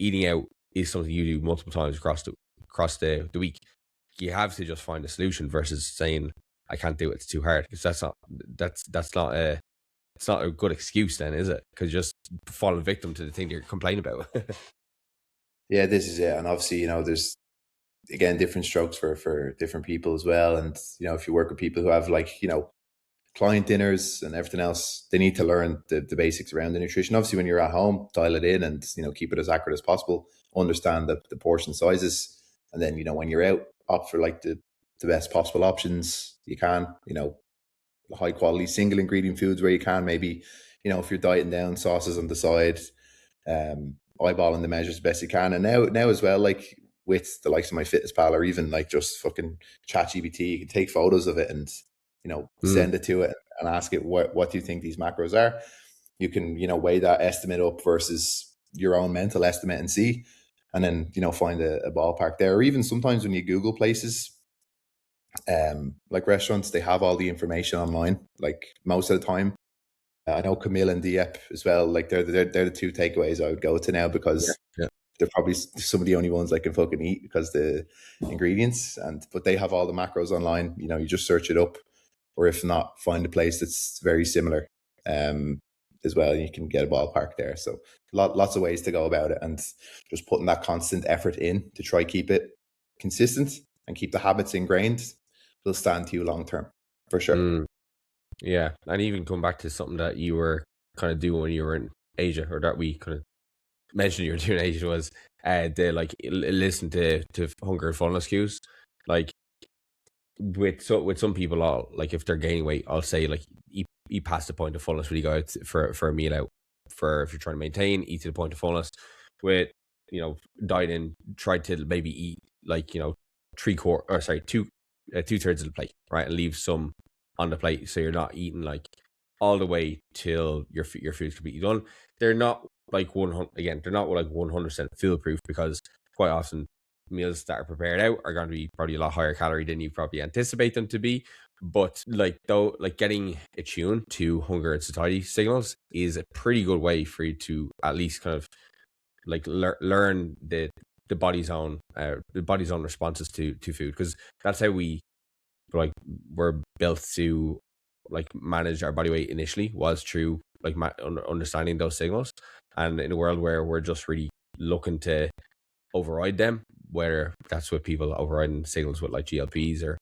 Speaker 1: eating out is something you do multiple times across the week. You have to just find a solution versus saying I can't do it, it's too hard, because that's not it's not a good excuse then, is it? Because you're just falling victim to the thing you're complaining about.
Speaker 2: Yeah, this is it. And obviously, there's, again, different strokes for different people as well. And, if you work with people who have like, client dinners and everything else, they need to learn the basics around the nutrition. Obviously, when you're at home, dial it in and, keep it as accurate as possible, understand the portion sizes. And then, when you're out, opt for like the best possible options you can, high quality single ingredient foods where you can. Maybe, if you're dieting down, sauces on the side, eyeballing the measures the best you can. And now as well, like with the likes of MyFitnessPal or even like just fucking ChatGPT, you can take photos of it and, send it to it and ask it, what do you think these macros are? You can, weigh that estimate up versus your own mental estimate and see, and then, find a ballpark there. Or even sometimes when you Google places, like restaurants, they have all the information online, like most of the time. I know Camille and Dieppe as well. Like they're the two takeaways I would go to now, because they're probably some of the only ones I can fucking eat because the ingredients. But they have all the macros online. You just search it up, or if not, find a place that's very similar, as well. And you can get a ballpark there. So lots of ways to go about it, and just putting that constant effort in to try keep it consistent and keep the habits ingrained will stand to you long term for sure.
Speaker 1: Yeah, and even come back to something that you were kind of doing when you were in Asia, or that we kind of mentioned you were doing in Asia, was the like listen to hunger and fullness cues. Like with some people, I'll like, if they're gaining weight, I'll say like eat past the point of fullness when you go out for a meal out. For if you're trying to maintain, eat to the point of fullness. With dieting, try to maybe eat like, two-thirds of the plate, right? And leave some on the plate. So you're not eating like all the way till your food's completely done. They're not like 100, again, they're not like 100% foolproof, because quite often meals that are prepared out are going to be probably a lot higher calorie than you probably anticipate them to be. But like getting attuned to hunger and satiety signals is a pretty good way for you to at least kind of like learn the body's own responses to food, because that's how we're built to like manage our body weight initially, was through like understanding those signals. And in a world where we're just really looking to override them, whether that's with people overriding signals with like GLPs, or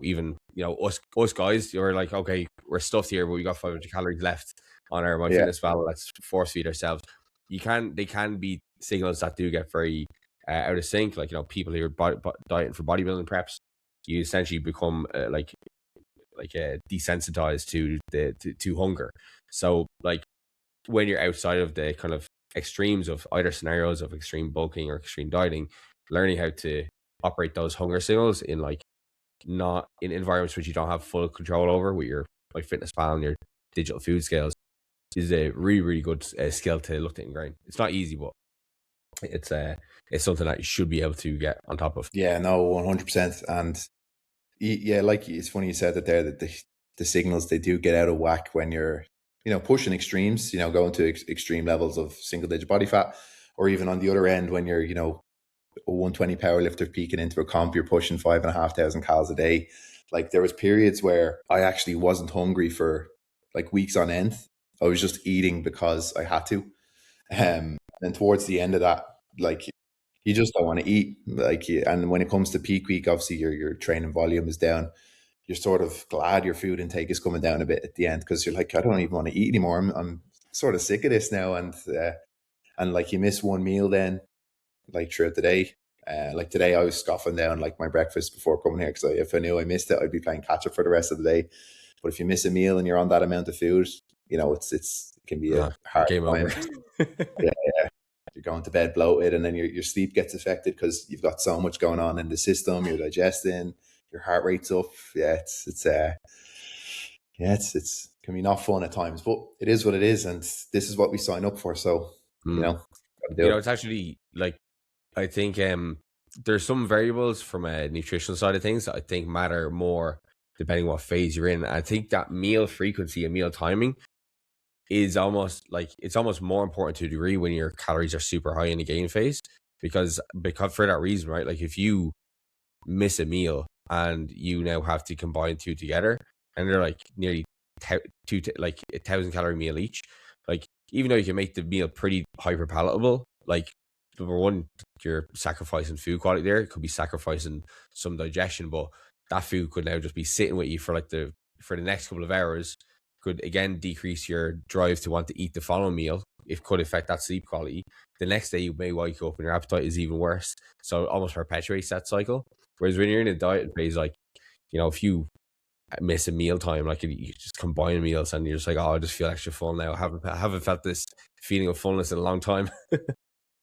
Speaker 1: even us guys, you're like, okay, we're stuffed here, but we got 500 calories left on our MyFitnessPal, let's force feed ourselves. They can be signals that do get very out of sync. Like, people who are dieting for bodybuilding preps, you essentially become desensitized to hunger. So like when you're outside of the kind of extremes of either scenarios of extreme bulking or extreme dieting, learning how to operate those hunger signals in like not in environments which you don't have full control over with your like MyFitnessPal and your digital food scales is a really, really good skill to look to ingrain. It's not easy, but it's something that you should be able to get on top of.
Speaker 2: Yeah, no, 100%. And yeah, like it's funny you said that there, that the signals, they do get out of whack when you're, pushing extremes, going to extreme levels of single digit body fat, or even on the other end when you're, a 120 powerlifter peaking into a comp, you're pushing 5,500 calories a day. Like there was periods where I actually wasn't hungry for like weeks on end. I was just eating because I had to. And towards the end of that, like you just don't want to eat. And when it comes to peak week, obviously your training volume is down. You're sort of glad your food intake is coming down a bit at the end, because you're like, I don't even want to eat anymore. I'm sort of sick of this now. And like you miss one meal then, like throughout the day. Like today, I was scoffing down like my breakfast before coming here, because if I knew I missed it, I'd be playing catch up for the rest of the day. But if you miss a meal and you're on that amount of food, it can be a hard
Speaker 1: game
Speaker 2: time.
Speaker 1: over.
Speaker 2: Yeah. You're going to bed bloated, and then your sleep gets affected because you've got so much going on in the system. You're digesting, your heart rate's up. Yeah, it's can be not fun at times, but it is what it is, and this is what we sign up for. So gotta do it.
Speaker 1: It's actually like, I think there's some variables from a nutritional side of things that I think matter more depending what phase you're in. I think that meal frequency and meal timing is almost more important to a degree when your calories are super high in the gain phase, because for that reason, right? Like if you miss a meal and you now have to combine two together, and they're like nearly 1,000 calorie meal each, like even though you can make the meal pretty hyper palatable, like number one, you're sacrificing food quality there. It could be sacrificing some digestion, but that food could now just be sitting with you for the next couple of hours. Could again decrease your drive to want to eat the following meal. It could affect that sleep quality. The next day you may wake up and your appetite is even worse. So it almost perpetuates that cycle. Whereas when you're in a diet phase, like, if you miss a meal time, like you just combine meals and you're just like, oh, I just feel extra full now. I haven't felt this feeling of fullness in a long time.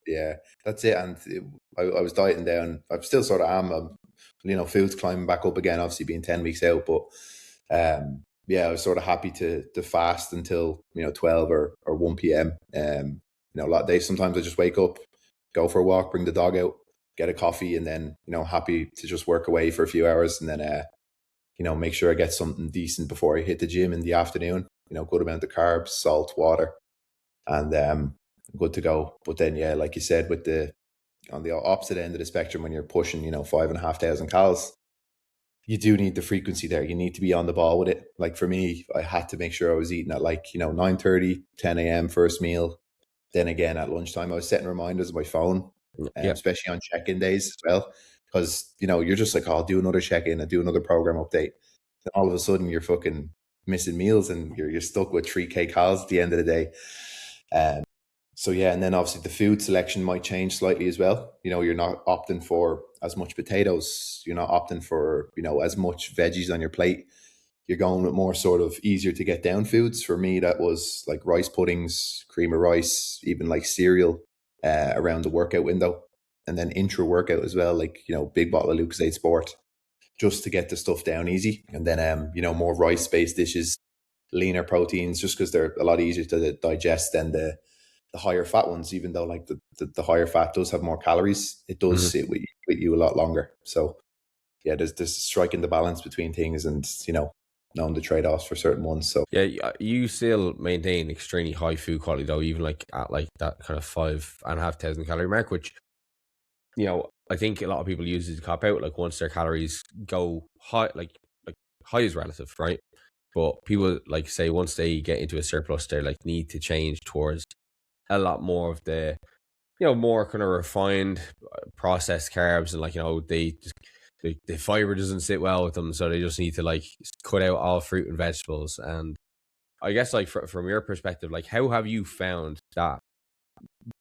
Speaker 2: Yeah, that's it. And I was dieting down. I still sort of am. Food's climbing back up again, obviously being 10 weeks out. But yeah, I was sort of happy to fast until 12 or 1 p.m. A lot of days, sometimes I just wake up, go for a walk, bring the dog out, get a coffee, and then happy to just work away for a few hours, and then make sure I get something decent before I hit the gym in the afternoon. Good amount of carbs, salt, water, and good to go. But then, yeah, like you said, on the opposite end of the spectrum, when you're pushing 5,500 calories, you do need the frequency there. You need to be on the ball with it. Like for me, I had to make sure I was eating at 9:30, 10 a.m. first meal. Then again at lunchtime, I was setting reminders on my phone, especially on check-in days as well. Because, you're just like, oh, I'll do another check-in, I'll do another program update. Then all of a sudden you're fucking missing meals and you're stuck with 3K calories at the end of the day. So yeah, and then obviously the food selection might change slightly as well. You're not opting for as much potatoes. You're not opting for, as much veggies on your plate. You're going with more sort of easier to get down foods. For me, that was like rice puddings, cream of rice, even like cereal. around the workout window, and then intra workout as well, like, big bottle of Lucozade Sport, just to get the stuff down easy. And then more rice based dishes, leaner proteins, just because they're a lot easier to digest than the higher fat ones. Even though like the higher fat does have more calories, it does sit with you a lot longer. So yeah, there's striking the balance between things, and knowing the trade-offs for certain ones. So
Speaker 1: yeah, you still maintain extremely high food quality though, even like at like that kind of 5,500 calorie mark, which I think a lot of people use it to cop out. Like once their calories go high, like high is relative, right? But people like say once they get into a surplus, they like need to change towards a lot more of the more kind of refined processed carbs, and like they just the fiber doesn't sit well with them, so they just need to like cut out all fruit and vegetables. And I guess like from your perspective, like how have you found that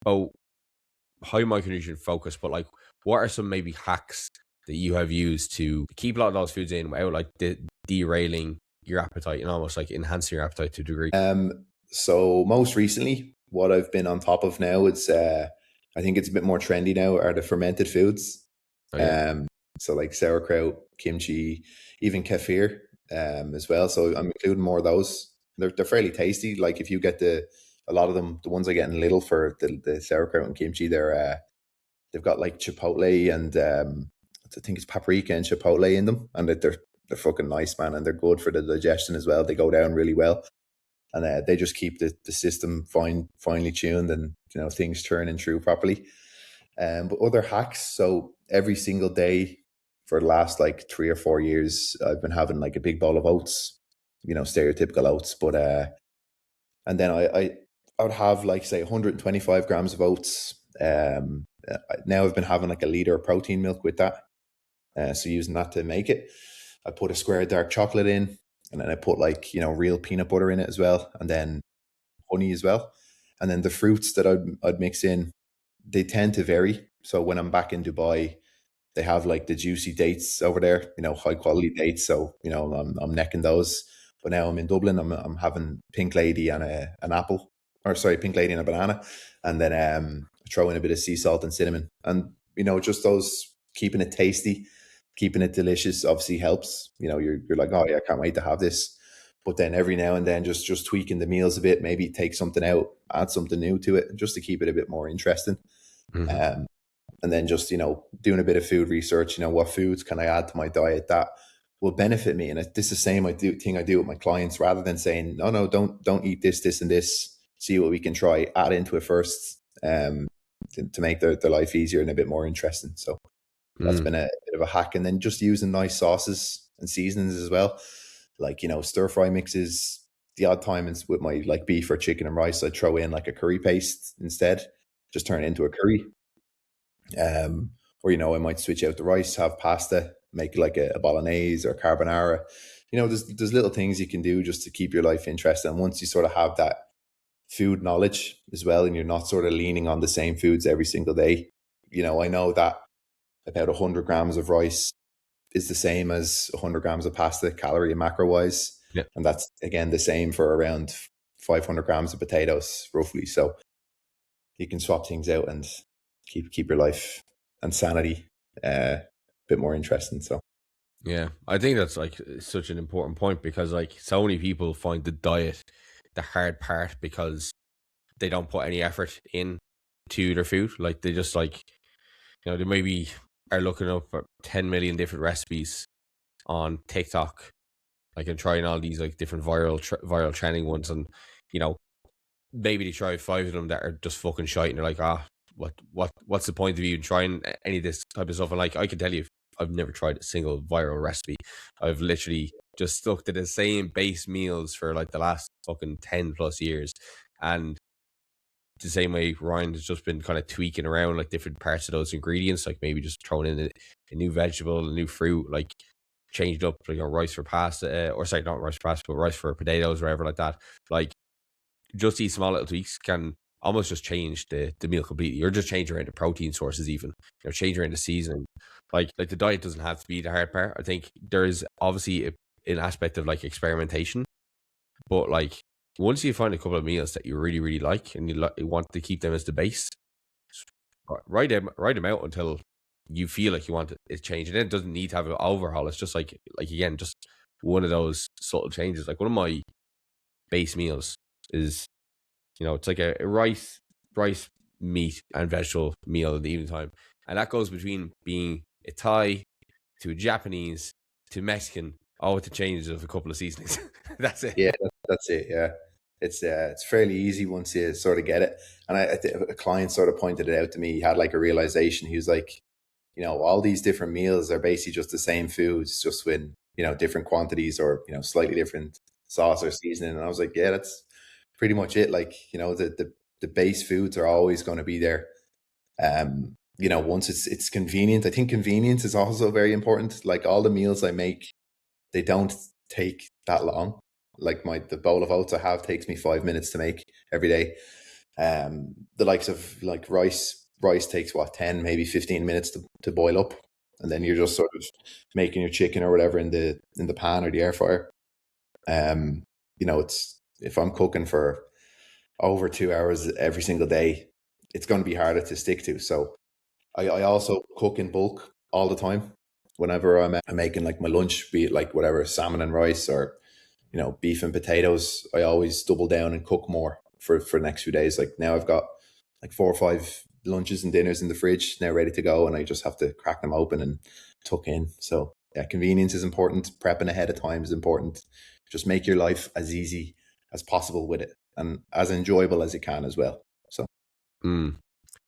Speaker 1: both high micronutrient focus, but like what are some maybe hacks that you have used to keep a lot of those foods in without like derailing your appetite and almost like enhancing your appetite to a degree?
Speaker 2: So most recently, what I've been on top of now, it's I think it's a bit more trendy now, are the fermented foods.
Speaker 1: Oh yeah.
Speaker 2: So like sauerkraut, kimchi, even kefir as well. So I'm including more of those. They're fairly tasty. Like if you get a lot of them, the ones I get in Lidl for the sauerkraut and kimchi, they've got like chipotle and I think it's paprika and chipotle in them, and they're fucking nice, man, and they're good for the digestion as well. They go down really well, and they just keep the system finely tuned, and things churning through properly. But other hacks, so every single day for the last like 3 or 4 years, I've been having like a big bowl of oats, stereotypical oats. But and then I would have like say 125 grams of oats. Now I've been having like a liter of protein milk with that. So using that to make it, I put a square of dark chocolate in, and then I put like real peanut butter in it as well, and then honey as well, and then the fruits that I'd mix in, they tend to vary. So when I'm back in Dubai, they have like the juicy dates over there, high quality dates. So I'm necking those. But now I'm in Dublin, I'm having Pink Lady and an apple, or sorry, Pink Lady and a banana, and then throw in a bit of sea salt and cinnamon, and just those, keeping it tasty, keeping it delicious obviously helps. You're like, oh yeah, I can't wait to have this. But then every now and then just tweaking the meals a bit, maybe take something out, add something new to it, just to keep it a bit more interesting.
Speaker 1: Mm-hmm.
Speaker 2: And then just doing a bit of food research, what foods can I add to my diet that will benefit me. And this is the same thing I do with my clients. Rather than saying no, don't eat this and this, see what we can try, add into it first, to make their life easier and a bit more interesting. So that's been a bit of a hack. And then just using nice sauces and seasonings as well, like stir fry mixes. The odd time it's with my like beef or chicken and rice, I throw in like a curry paste instead, just turn it into a curry. Or I might switch out the rice, have pasta, make like a bolognese or carbonara. There's little things you can do just to keep your life interesting. And once you sort of have that food knowledge as well, and you're not sort of leaning on the same foods every single day, I know that about 100 grams of rice is the same as 100 grams of pasta, calorie and macro wise.
Speaker 1: Yeah.
Speaker 2: And that's again the same for around 500 grams of potatoes roughly. So you can swap things out and keep your life and sanity a bit more interesting. So
Speaker 1: Yeah, I think that's like such an important point, because like so many people find the diet the hard part because they don't put any effort in to their food. Like they just like they maybe are looking up for 10 million different recipes on TikTok, like, and trying all these like different viral trending ones, and maybe they try 5 of them that are just fucking shite, and they're like, what's the point of even trying any of this type of stuff? And like I can tell you, I've never tried a single viral recipe. I've literally just stuck to the same base meals for like the last fucking 10 plus years, and the same way Ryan has just been kind of tweaking around like different parts of those ingredients, like maybe just throwing in a new vegetable, a new fruit, like changed up like rice for pasta, or sorry, not rice for pasta, but rice for potatoes, whatever like that. Like just these small little tweaks can almost just change the meal completely. You're just changing around the protein sources, even changing around the seasoning. Like the diet doesn't have to be the hard part. I think there's obviously an aspect of like experimentation, but like once you find a couple of meals that you really really like and you want to keep them as the base, write them out until you feel like you want it changed. And then it doesn't need to have an overhaul. It's just like again, just one of those subtle changes. Like one of my base meals is, it's like a rice, meat and vegetable meal in the evening time. And that goes between being a Thai to a Japanese to Mexican, all with the changes of a couple of seasonings. That's it.
Speaker 2: Yeah, that's it. Yeah, it's fairly easy once you sort of get it. And a client sort of pointed it out to me. He had like a realization. He was like, all these different meals are basically just the same foods, just with different quantities or slightly different sauce or seasoning. And I was like, yeah, that's pretty much it. Like the base foods are always going to be there. Once it's convenient. I think convenience is also very important. Like all the meals I make, they don't take that long. Like the bowl of oats I have takes me 5 minutes to make every day. The likes of like rice takes 10, maybe 15 minutes to boil up. And then you're just sort of making your chicken or whatever in the pan or the air fryer. It's, if I'm cooking for over 2 hours every single day, it's going to be harder to stick to. So I also cook in bulk all the time. Whenever I'm making like my lunch, be it like whatever, salmon and rice or, beef and potatoes, I always double down and cook more for the next few days. Like now I've got like 4 or 5 lunches and dinners in the fridge now ready to go, and I just have to crack them open and tuck in. So yeah, convenience is important. Prepping ahead of time is important. Just make your life as easy as possible with it and as enjoyable as you can as well. So.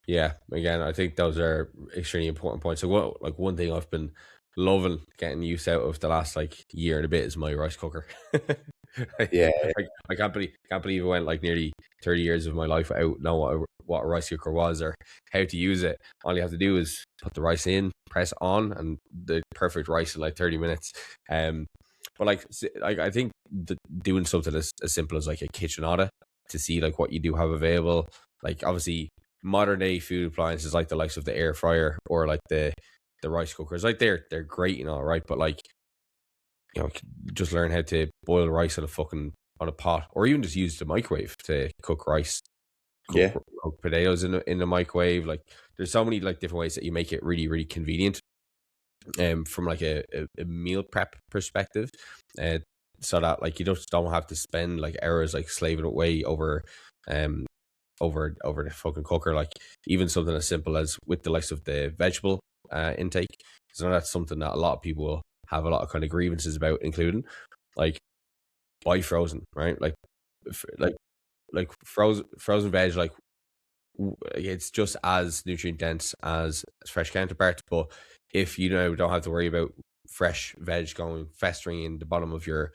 Speaker 1: Yeah, again, I think those are extremely important points. So one thing I've been loving getting used out of the last year and a bit is my rice cooker.
Speaker 2: Yeah.
Speaker 1: I can't believe it went like nearly 30 years of my life without knowing what a rice cooker was or how to use it. All you have to do is put the rice in, press on, and the perfect rice in like 30 minutes. But I think doing something as simple as like a kitchen audit to see like what you do have available. Like obviously modern day food appliances like the likes of the air fryer or like the rice cookers, like they're great and all right, but like just learn how to boil rice on a pot, or even just use the microwave to cook rice, cook potatoes in the microwave. Like there's so many like different ways that you make it really, really convenient from like a meal prep perspective, so that like you just don't have to spend like hours like slaving away over the fucking cooker. Like even something as simple as with the likes of the vegetable intake, so that's something that a lot of people have a lot of kind of grievances about, including like buy frozen, right? Like frozen veg, like it's just as nutrient dense as fresh counterparts, but if you don't have to worry about fresh veg going festering in the bottom of your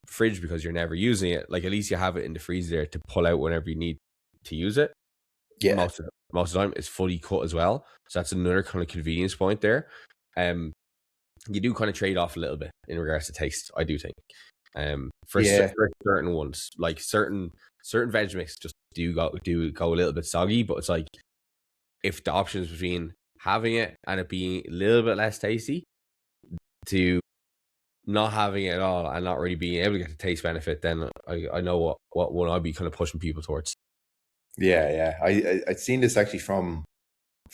Speaker 1: fridge because you're never using it, like at least you have it in the freezer there to pull out whenever you need to use it.
Speaker 2: Yeah.
Speaker 1: Most of the time it's fully cut as well, so that's another kind of convenience point there. You do kind of trade off a little bit in regards to taste, I do think. For certain ones, like certain veg mix just do go a little bit soggy, but it's like if the option is between having it and it being a little bit less tasty to not having it at all and not really being able to get the taste benefit, then I know what one I'd be kind of pushing people towards.
Speaker 2: Yeah. I'd seen this actually from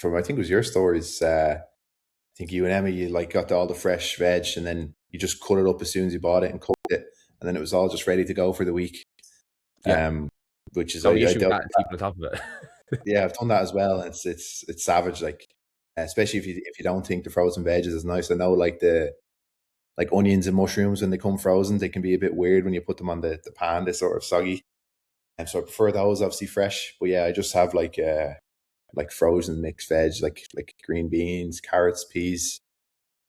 Speaker 2: I think it was your stories. I think you and Emma, you like got all the fresh veg and then you just cut it up as soon as you bought it and cooked it, and then it was all just ready to go for the week.
Speaker 1: Yeah.
Speaker 2: Which is
Speaker 1: no issue with that, keep on top of it.
Speaker 2: Yeah, I've done that as well, and it's savage. Like especially if you don't think the frozen veggies is nice. I know like onions and mushrooms when they come frozen, they can be a bit weird when you put them on the pan. They're sort of soggy, and so I prefer those obviously fresh. But yeah, I just have like frozen mixed veg, like green beans, carrots, peas.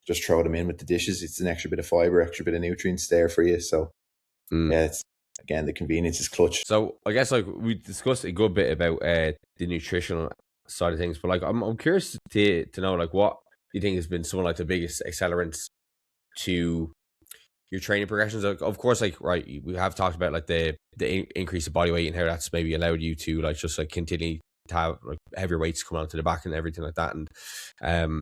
Speaker 2: Just throw them in with the dishes. It's an extra bit of fiber, extra bit of nutrients there for you. So yeah, it's again, the convenience is clutch.
Speaker 1: So I guess like we discussed a good bit about the nutritional side of things, but like I'm curious to know like what you think has been some of like the biggest accelerants to your training progressions. Like, of course, like right, we have talked about like the increase of body weight and how that's maybe allowed you to like just like continue to have like heavier weights come onto the back and everything like that, and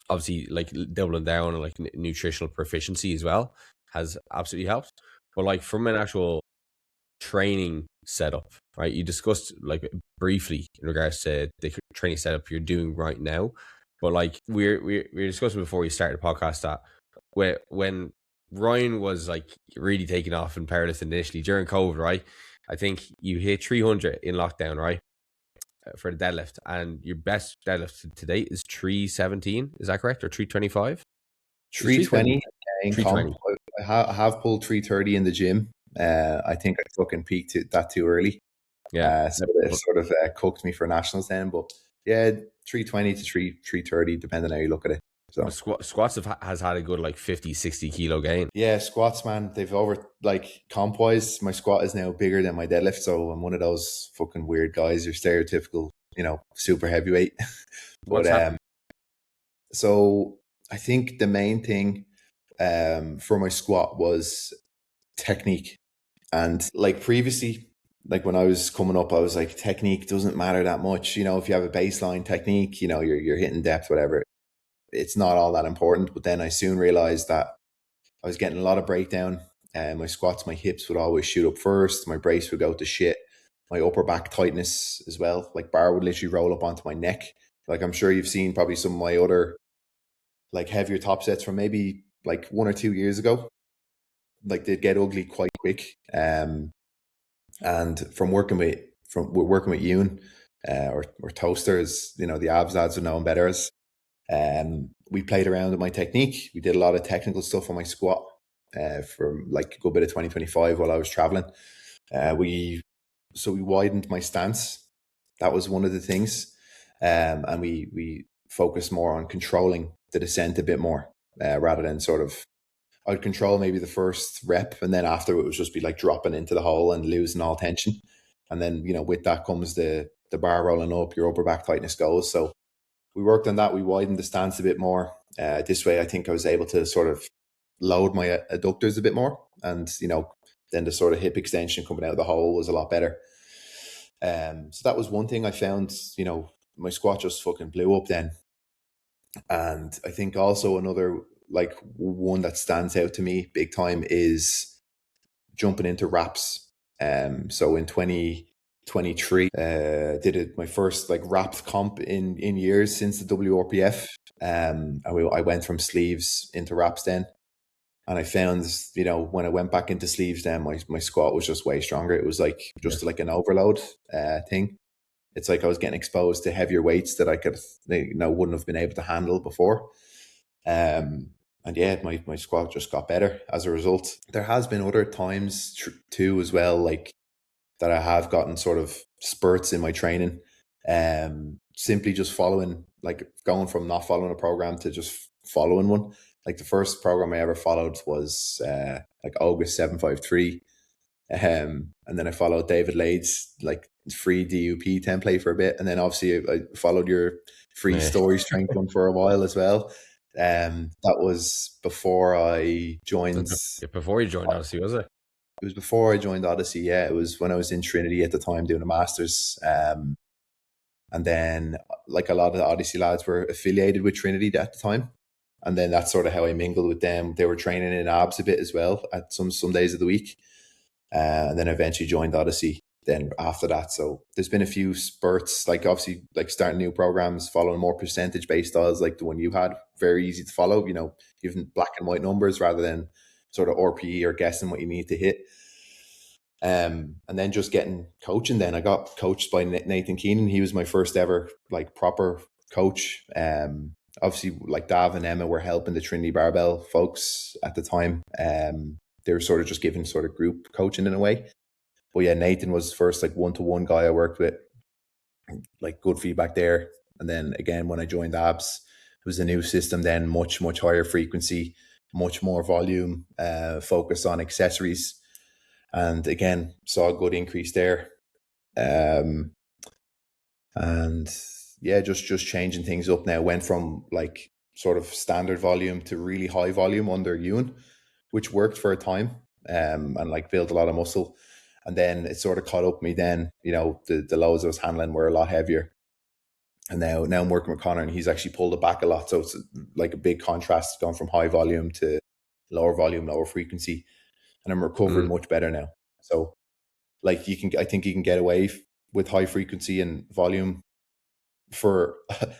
Speaker 1: obviously like doubling down on like nutritional proficiency as well has absolutely helped. But like from an actual training setup, right? You discussed like briefly in regards to the training setup you're doing right now, but like we're discussing before we started the podcast that when Ryan was like really taking off in powerlifting initially during COVID, right? I think you hit 300 in lockdown, right? For the deadlift, and your best deadlift to date is 317. Is that correct, or 325? It's
Speaker 2: 320 in comp.
Speaker 1: 320.
Speaker 2: I have pulled 330 in the gym. I think I fucking peaked that too early.
Speaker 1: Yeah,
Speaker 2: So it sort of cooked me for nationals then. But yeah, 320 to 330, depending how you look at it. So
Speaker 1: squats has had a good like 50, 60 kilo gain.
Speaker 2: yeah, squats, man. They've over like comp wise, my squat is now bigger than my deadlift. So I'm one of those fucking weird guys. You're stereotypical, super heavyweight.
Speaker 1: What's
Speaker 2: But
Speaker 1: happened?
Speaker 2: so I think the main thing for my squat was technique. And like previously, like when I was coming up, I was like, technique doesn't matter that much. If you have a baseline technique, you're hitting depth, whatever. It's not all that important. But then I soon realized that I was getting a lot of breakdown. And my squats, my hips would always shoot up first. My brace would go to shit. My upper back tightness as well. Like bar would literally roll up onto my neck. Like I'm sure you've seen probably some of my other like heavier top sets from maybe like 1 or 2 years ago. Like they'd get ugly quite quick. And from working with Yoon or Toasters, the abs lads would know him better as. We played around with my technique. We did a lot of technical stuff on my squat for like a good bit of 2025 while I was traveling. We widened my stance. That was one of the things, and we focused more on controlling the descent a bit more rather than sort of. I'd control maybe the first rep, and then after it would just be like dropping into the hole and losing all tension. And then with that comes the bar rolling up, your upper back tightness goes. So we worked on that. We widened the stance a bit more. This way, I think I was able to sort of load my adductors a bit more, and then the sort of hip extension coming out of the hole was a lot better. So that was one thing I found. My squat just fucking blew up then. And I think also another like one that stands out to me big time is jumping into wraps. So in 2023, did my first like wrapped comp in years since the WRPF. I went from sleeves into wraps then. And I found, when I went back into sleeves then, my squat was just way stronger. It was like just like an overload thing. It's like I was getting exposed to heavier weights that I wouldn't have been able to handle before. And yeah, my squat just got better as a result. There has been other times too as well, like that I have gotten sort of spurts in my training. Simply just following, like going from not following a program to just following one. Like the first program I ever followed was like August 753. And then I followed David Lade's like free DUP template for a bit. And then obviously I followed your free Storey strength one for a while as well. That was before I joined.
Speaker 1: Before you joined Odyssey, was it?
Speaker 2: It was before I joined Odyssey. Yeah, it was when I was in Trinity at the time doing a master's. And then like a lot of the Odyssey lads were affiliated with Trinity at the time. And then that's sort of how I mingled with them. They were training in abs a bit as well at some days of the week. And then I eventually joined Odyssey then after that. So there's been a few spurts, like obviously like starting new programs, following more percentage based styles like the one you had, very easy to follow, even black and white numbers rather than sort of RPE or guessing what you need to hit. And then just getting coaching. Then I got coached by Nathan Keenan. He was my first ever like proper coach. Obviously like Dav and Emma were helping the Trinity Barbell folks at the time. They were sort of just giving sort of group coaching in a way. But yeah, Nathan was the first like one-to-one guy I worked with. Like good feedback there. And then again, when I joined ABS, it was a new system then, much, much higher frequency, much more volume, focus on accessories. And again, saw a good increase there. And yeah, just changing things up now. Went from like sort of standard volume to really high volume under Yoon, which worked for a time, and like built a lot of muscle. And then it sort of caught up me then, the loads I was handling were a lot heavier. And now I'm working with Connor and he's actually pulled it back a lot. So it's like a big contrast going from high volume to lower volume, lower frequency. And I'm recovering much better now. So like I think you can get away with high frequency and volume for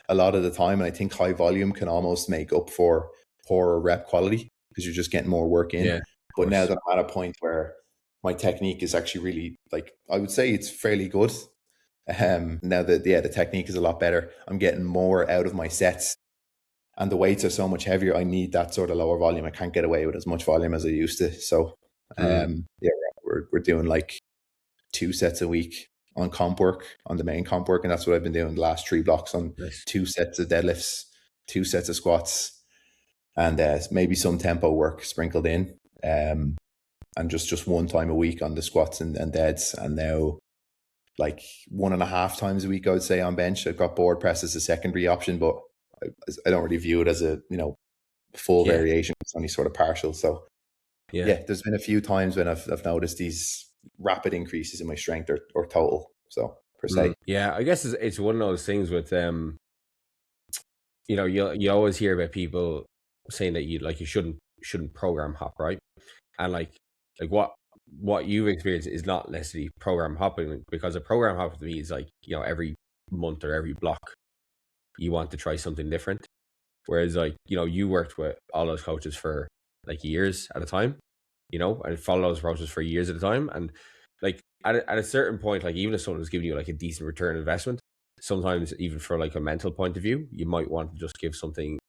Speaker 2: a lot of the time. And I think high volume can almost make up for poorer rep quality because you're just getting more work in.
Speaker 1: Yeah, of
Speaker 2: But now
Speaker 1: course.
Speaker 2: that I'm at a point where my technique is actually really, like, I would say it's fairly good. Now that, yeah, the technique is a lot better. I'm getting more out of my sets and the weights are so much heavier. I need that sort of lower volume. I can't get away with as much volume as I used to. So, yeah, we're doing like 2 sets a week on comp work, on the main comp work. And that's what I've been doing the last 3 blocks on
Speaker 1: Nice.
Speaker 2: 2 sets of deadlifts, 2 sets of squats, and maybe some tempo work sprinkled in. And just 1 time a week on the squats and deads. And now like 1.5 times a week, I would say, on bench. I've got board press as a secondary option, but I don't really view it as a, full variation. It's only sort of partial. So yeah, there's been a few times when I've noticed these rapid increases in my strength or total. So per se.
Speaker 1: Yeah, I guess it's one of those things with you always hear about people saying that you shouldn't program hop, right? And like what you've experienced is not necessarily program hopping, because a program hop to me is like, every month or every block you want to try something different. Whereas like, you worked with all those coaches for like years at a time, and follow those approaches for years at a time. And like at a certain point, like even if someone was giving you like a decent return on investment, sometimes even for like a mental point of view, you might want to just give something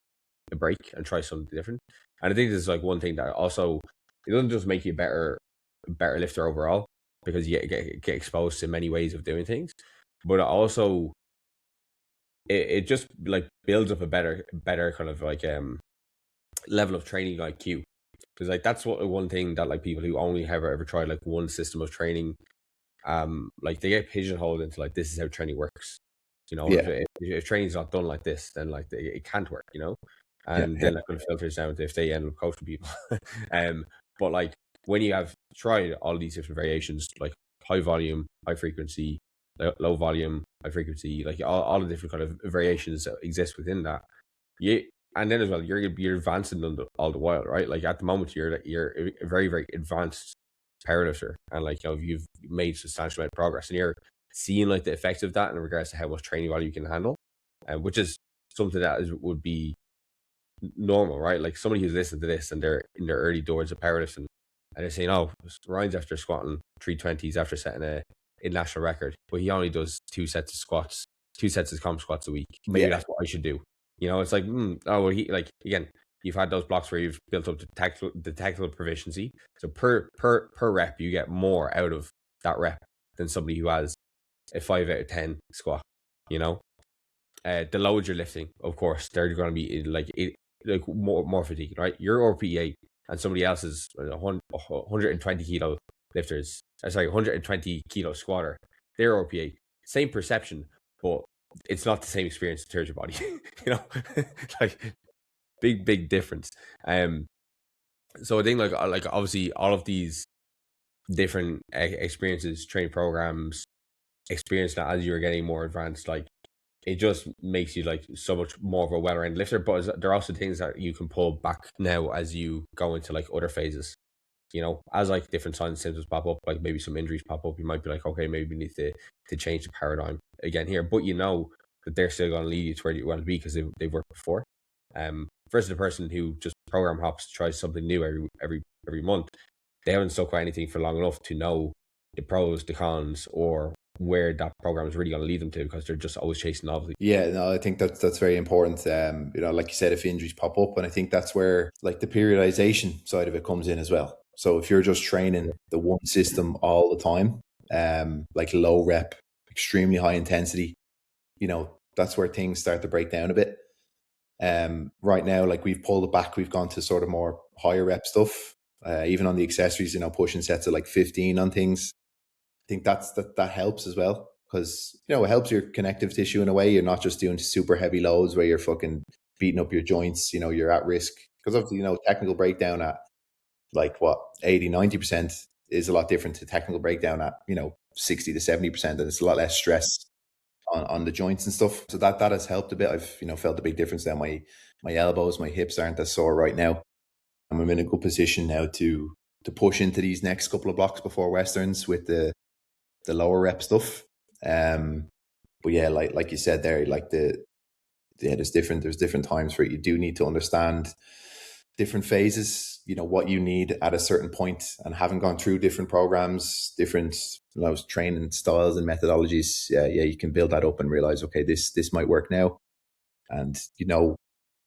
Speaker 1: a break and try something different. And I think this is like one thing that also, it doesn't just make you a better lifter overall, because you get exposed to many ways of doing things, but also it just like builds up a better kind of like level of training IQ. Because like that's one thing that like people who only have ever tried like one system of training, like they get pigeonholed into like, this is how training works. If training's not done like this, then like it can't work. And then that kind of filters down to if they end up coaching people. But like when you have tried all these different variations, like high volume, high frequency, low volume, high frequency, like all the different kind of variations that exist within that, and then as well, you're advancing them all the while, right? Like at the moment, you're a very, very advanced powerlifter, and like you've made substantial amount of progress, and you're seeing like the effects of that in regards to how much training value you can handle, which is something that would be normal, right? Like somebody who's listening to this and they're in their early doors of powerlifting, and they're saying, "Oh, Ryan's after squatting 320s after setting a national record, but he only does 2 sets of squats, 2 sets of comp squats a week. Maybe that's what I should do." It's like, oh, well, he like, again, you've had those blocks where you've built up the technical proficiency. So per rep, you get more out of that rep than somebody who has a 5 out of 10 squat. The loads you're lifting, of course, they're going to be like more fatigued, right? Your RPA and somebody else's 120 kilo lifters, 120 kilo squatter, their RPA, same perception, but it's not the same experience to your body. Like big difference. So I think like obviously all of these different experiences, training programs, experience that as you're getting more advanced, like it just makes you like so much more of a well-rounded lifter. But there are also things that you can pull back now as you go into like other phases. As like different signs and symptoms pop up, like maybe some injuries pop up, you might be like, okay, maybe we need to change the paradigm again here. But that they're still going to lead you to where you want to be because they've worked before. Versus the person who just program hops, tries something new every month, they haven't stuck with anything for long enough to know the pros, the cons, or where that program is really going to lead them to, because they're just always chasing novelty.
Speaker 2: Yeah, no, I think that's very important. Like you said, if injuries pop up, and I think that's where like the periodization side of it comes in as well. So if you're just training the one system all the time, like low rep, extremely high intensity, that's where things start to break down a bit. Right now, like we've pulled it back, we've gone to sort of more higher rep stuff. Even on the accessories, pushing sets of like 15 on things. I think that helps as well, because it helps your connective tissue in a way. You're not just doing super heavy loads where you're fucking beating up your joints. You're at risk, because obviously technical breakdown at like what 80-90% is a lot different to technical breakdown at 60 to 70%, and it's a lot less stress on the joints and stuff. So that has helped a bit. I've felt a big difference now. My elbows, my hips aren't as sore right now, and I'm in a good position now to push into these next couple of blocks before Westerns with the lower rep stuff. But yeah, like you said there, like there's different times where you do need to understand different phases, what you need at a certain point, and having gone through different programs, different training styles and methodologies, you can build that up and realize, okay, this might work now, and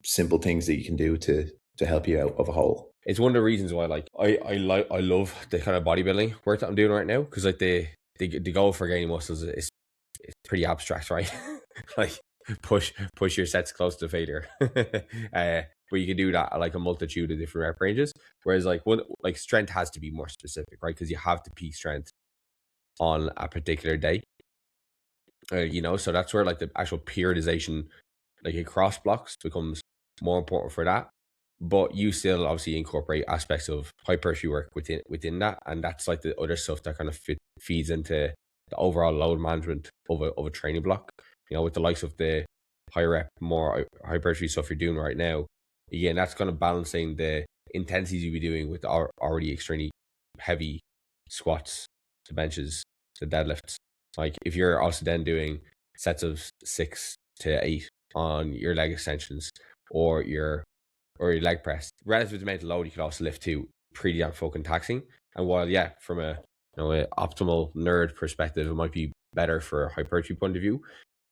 Speaker 2: simple things that you can do to help you out of a hole.
Speaker 1: It's one of the reasons why I love the kind of bodybuilding work that I'm doing right now, because like the goal for gaining muscles is pretty abstract, right? Like push your sets close to failure. But you can do that at like a multitude of different rep ranges. Whereas like strength has to be more specific, right? Because you have to peak strength on a particular day. So that's where like the actual periodization, like across blocks, becomes more important for that. But you still obviously incorporate aspects of hypertrophy work within that, and that's like the other stuff that kind of feeds into the overall load management of a training block. With the likes of the high rep, more hypertrophy stuff you're doing right now. Again, that's kind of balancing the intensities you'll be doing with already extremely heavy squats, to benches, to deadlifts. Like if you're also then doing sets of 6 to 8 on your leg extensions or your leg press, relative to the amount of load you could also lift to, pretty damn fucking taxing. And while from a a optimal nerd perspective, it might be better for a hypertrophy point of view,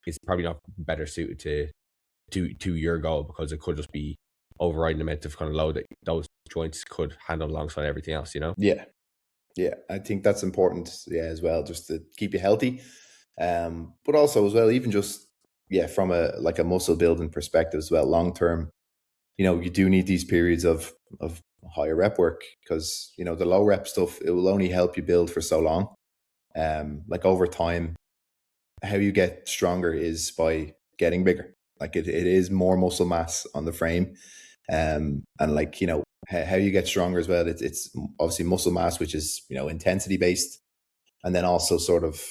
Speaker 1: it's probably not better suited to your goal, because it could just be overriding the amount of kind of load that those joints could handle alongside everything else.
Speaker 2: Yeah, I think that's important, as well, just to keep you healthy. But also as well, even just from a muscle building perspective as well, long term, you do need these periods of higher rep work, because the low rep stuff, it will only help you build for so long. Like over time, how you get stronger is by getting bigger. Like it is more muscle mass on the frame, and like how you get stronger as well. It's obviously muscle mass, which is intensity based, and then also sort of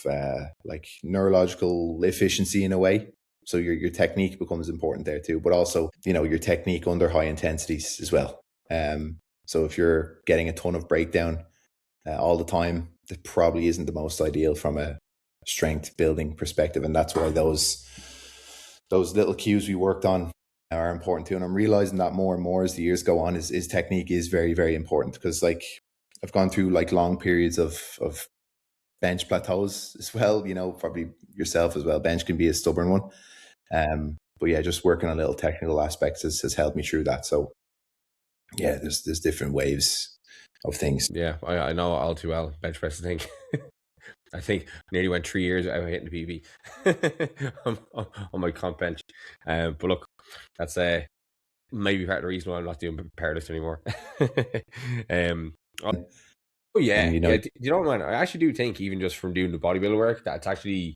Speaker 2: like neurological efficiency in a way. So your technique becomes important there too, but also your technique under high intensities as well. So if you're getting a ton of breakdown all the time, that probably isn't the most ideal from a strength building perspective, and that's why those little cues we worked on are important too. And I'm realizing that more and more as the years go on, is technique is very, very important, because like I've gone through like long periods of bench plateaus as well. Probably yourself as well. Bench can be a stubborn one. But yeah, just working on little technical aspects has helped me through that. So yeah, there's different waves of things.
Speaker 1: Yeah, I know all too well bench press. I think nearly went 3 years without hitting the PB on my comp bench. But look, that's maybe part of the reason why I'm not doing powerlifting anymore. Oh yeah,
Speaker 2: And
Speaker 1: man, I actually do think, even just from doing the bodybuilder work, that it's actually,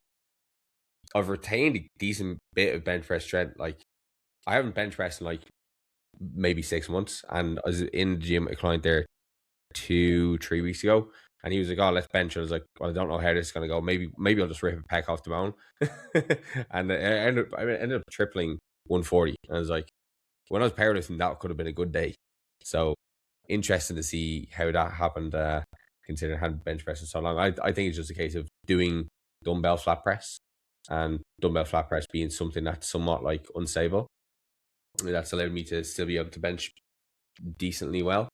Speaker 1: I've retained a decent bit of bench press strength. Like I haven't bench pressed in like maybe 6 months, and I was in the gym with a client there 2-3 weeks ago, and he was like, "Oh, let's bench." I was like, "Well, I don't know how this is gonna go. Maybe I'll just rip a pec off the bone." And I ended up tripling 140. And I was like, when I was powerlifting, that could have been a good day. So interesting to see how that happened, considering I hadn't bench pressed in so long. I think it's just a case of doing dumbbell flat press, and dumbbell flat press being something that's somewhat like unstable. That's allowed me to still be able to bench decently well.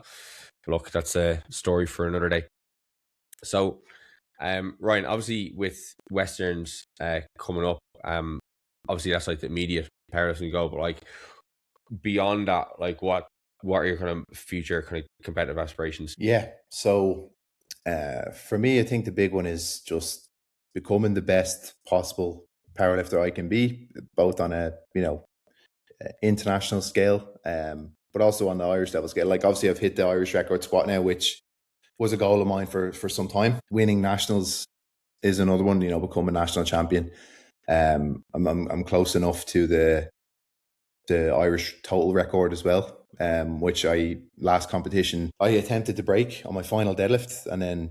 Speaker 1: But look, that's a story for another day. So, Ryan, obviously with Westerns coming up, obviously that's like the immediate powerlifting goal, but like beyond that, like what are your kind of future kind of competitive aspirations?
Speaker 2: Yeah. So for me, I think the big one is just becoming the best possible powerlifter I can be, both on a international scale, but also on the Irish level scale. Like obviously, I've hit the Irish record squat now, which was a goal of mine for some time. Winning nationals is another one. Become a national champion. I'm close enough to the Irish total record as well, which last competition I attempted to break on my final deadlift, and then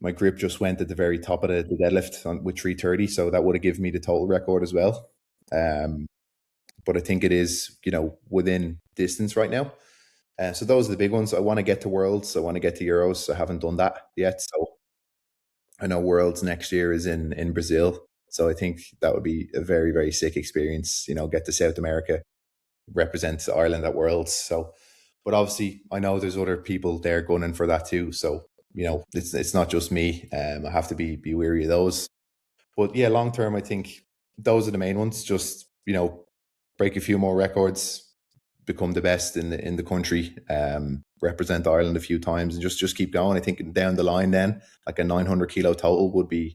Speaker 2: my grip just went at the very top of the deadlift with 330, so that would have given me the total record as well. But I think it is within distance right now. So those are the big ones. I want to get to Worlds. I want to get to Euros. I haven't done that yet, so I know Worlds next year is in Brazil, so I think that would be a very, very sick experience. Get to South America, represent Ireland at Worlds. So, but obviously, I know there's other people there gunning for that too. So it's not just me. I have to be wary of those. But yeah, long term, I think those are the main ones. Just break a few more records, become the best in the country, represent Ireland a few times, and just keep going. I think down the line, then like a 900 kilo total would be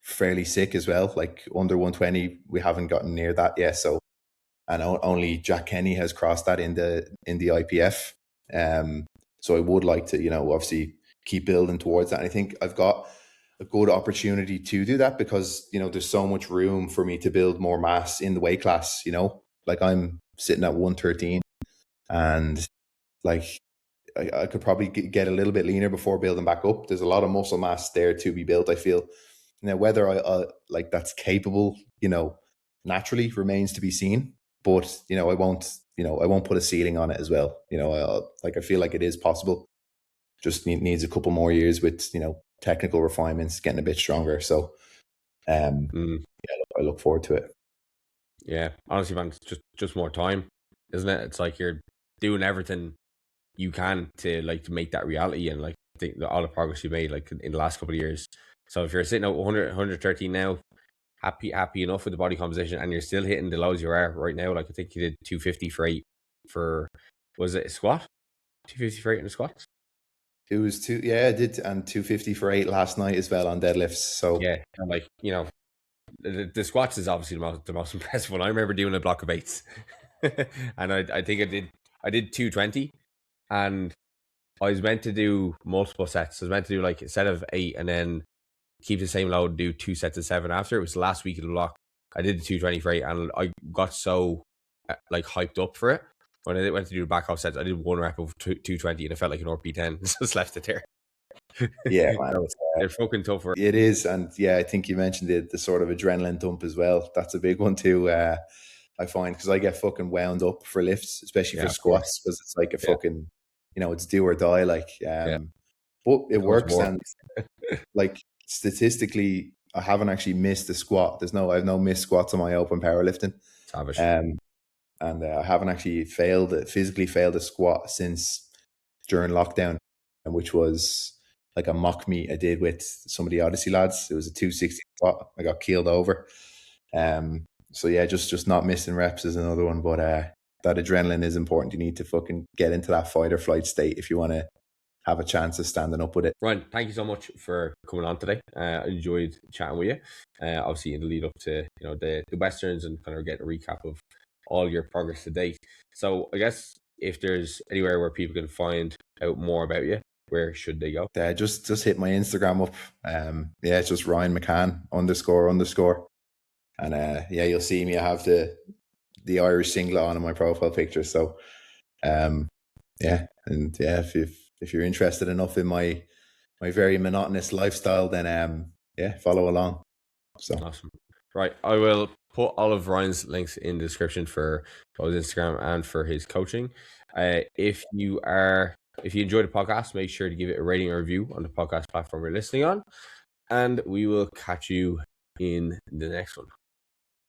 Speaker 2: fairly sick as well. Like under 120, we haven't gotten near that yet. So, and only Jack Kenny has crossed that in the IPF. So I would like to, obviously keep building towards that. And I think I've got a good opportunity to do that because, there's so much room for me to build more mass in the weight class, like I'm sitting at 113 and like I could probably get a little bit leaner before building back up. There's a lot of muscle mass there to be built, I feel. Now, whether I like that's capable, naturally remains to be seen. But I won't put a ceiling on it as well. I feel like it is possible. Just needs a couple more years with technical refinements, getting a bit stronger. So, I look forward to it.
Speaker 1: Yeah, honestly, man, it's just more time, isn't it? It's like you're doing everything you can to make that reality, and like think all the progress you made like in the last couple of years. So if you're sitting at 113 now, happy enough with the body composition, and you're still hitting the lows you are right now. Like I think you did 250 for 8 for, was it a squat? 250 for 8 in the squats?
Speaker 2: It was I did, and 250 for 8 last night as well on deadlifts. So
Speaker 1: yeah, and the squats is obviously the most impressive one. I remember doing a block of 8s, and I think I did 220, and I was meant to do multiple sets. I was meant to do like a set of 8 and then keep the same load, do 2 sets of 7 after. It was the last week of the block. I did the 220 for 8 and I got so hyped up for it. When I went to do the back off sets, I did 1 rep of 220 and it felt like an RP10. Just left it there.
Speaker 2: Yeah, man.
Speaker 1: So, they're fucking tough work.
Speaker 2: It is. And yeah, I think you mentioned the sort of adrenaline dump as well. That's a big one too. I find because I get fucking wound up for lifts, especially for squats, because it's like a fucking, it's do or die. Like, but it works. And like statistically, I haven't actually missed a squat. I have no missed squats on my open powerlifting.
Speaker 1: Savage.
Speaker 2: And I haven't actually physically failed a squat since during lockdown, which was like a mock meet I did with some of the Odyssey lads. It was a 260 squat. I got keeled over. So yeah, just not missing reps is another one. But that adrenaline is important. You need to fucking get into that fight or flight state if you want to have a chance of standing up with it.
Speaker 1: Ryan, thank you so much for coming on today. I enjoyed chatting with you. Obviously in the lead up to the Westerns and kind of getting a recap of all your progress to date. So I guess if there's anywhere where people can find out more about you, where should they go?
Speaker 2: Just hit my Instagram up. It's just Ryan McCann __. And you'll see me. I have the Irish singlet on in my profile picture. So if you're interested enough in my very monotonous lifestyle, then follow along. So
Speaker 1: awesome. Right. I will put all of Ryan's links in the description for both Instagram and for his coaching. If you enjoyed the podcast, make sure to give it a rating or review on the podcast platform you're listening on. And we will catch you in the next one.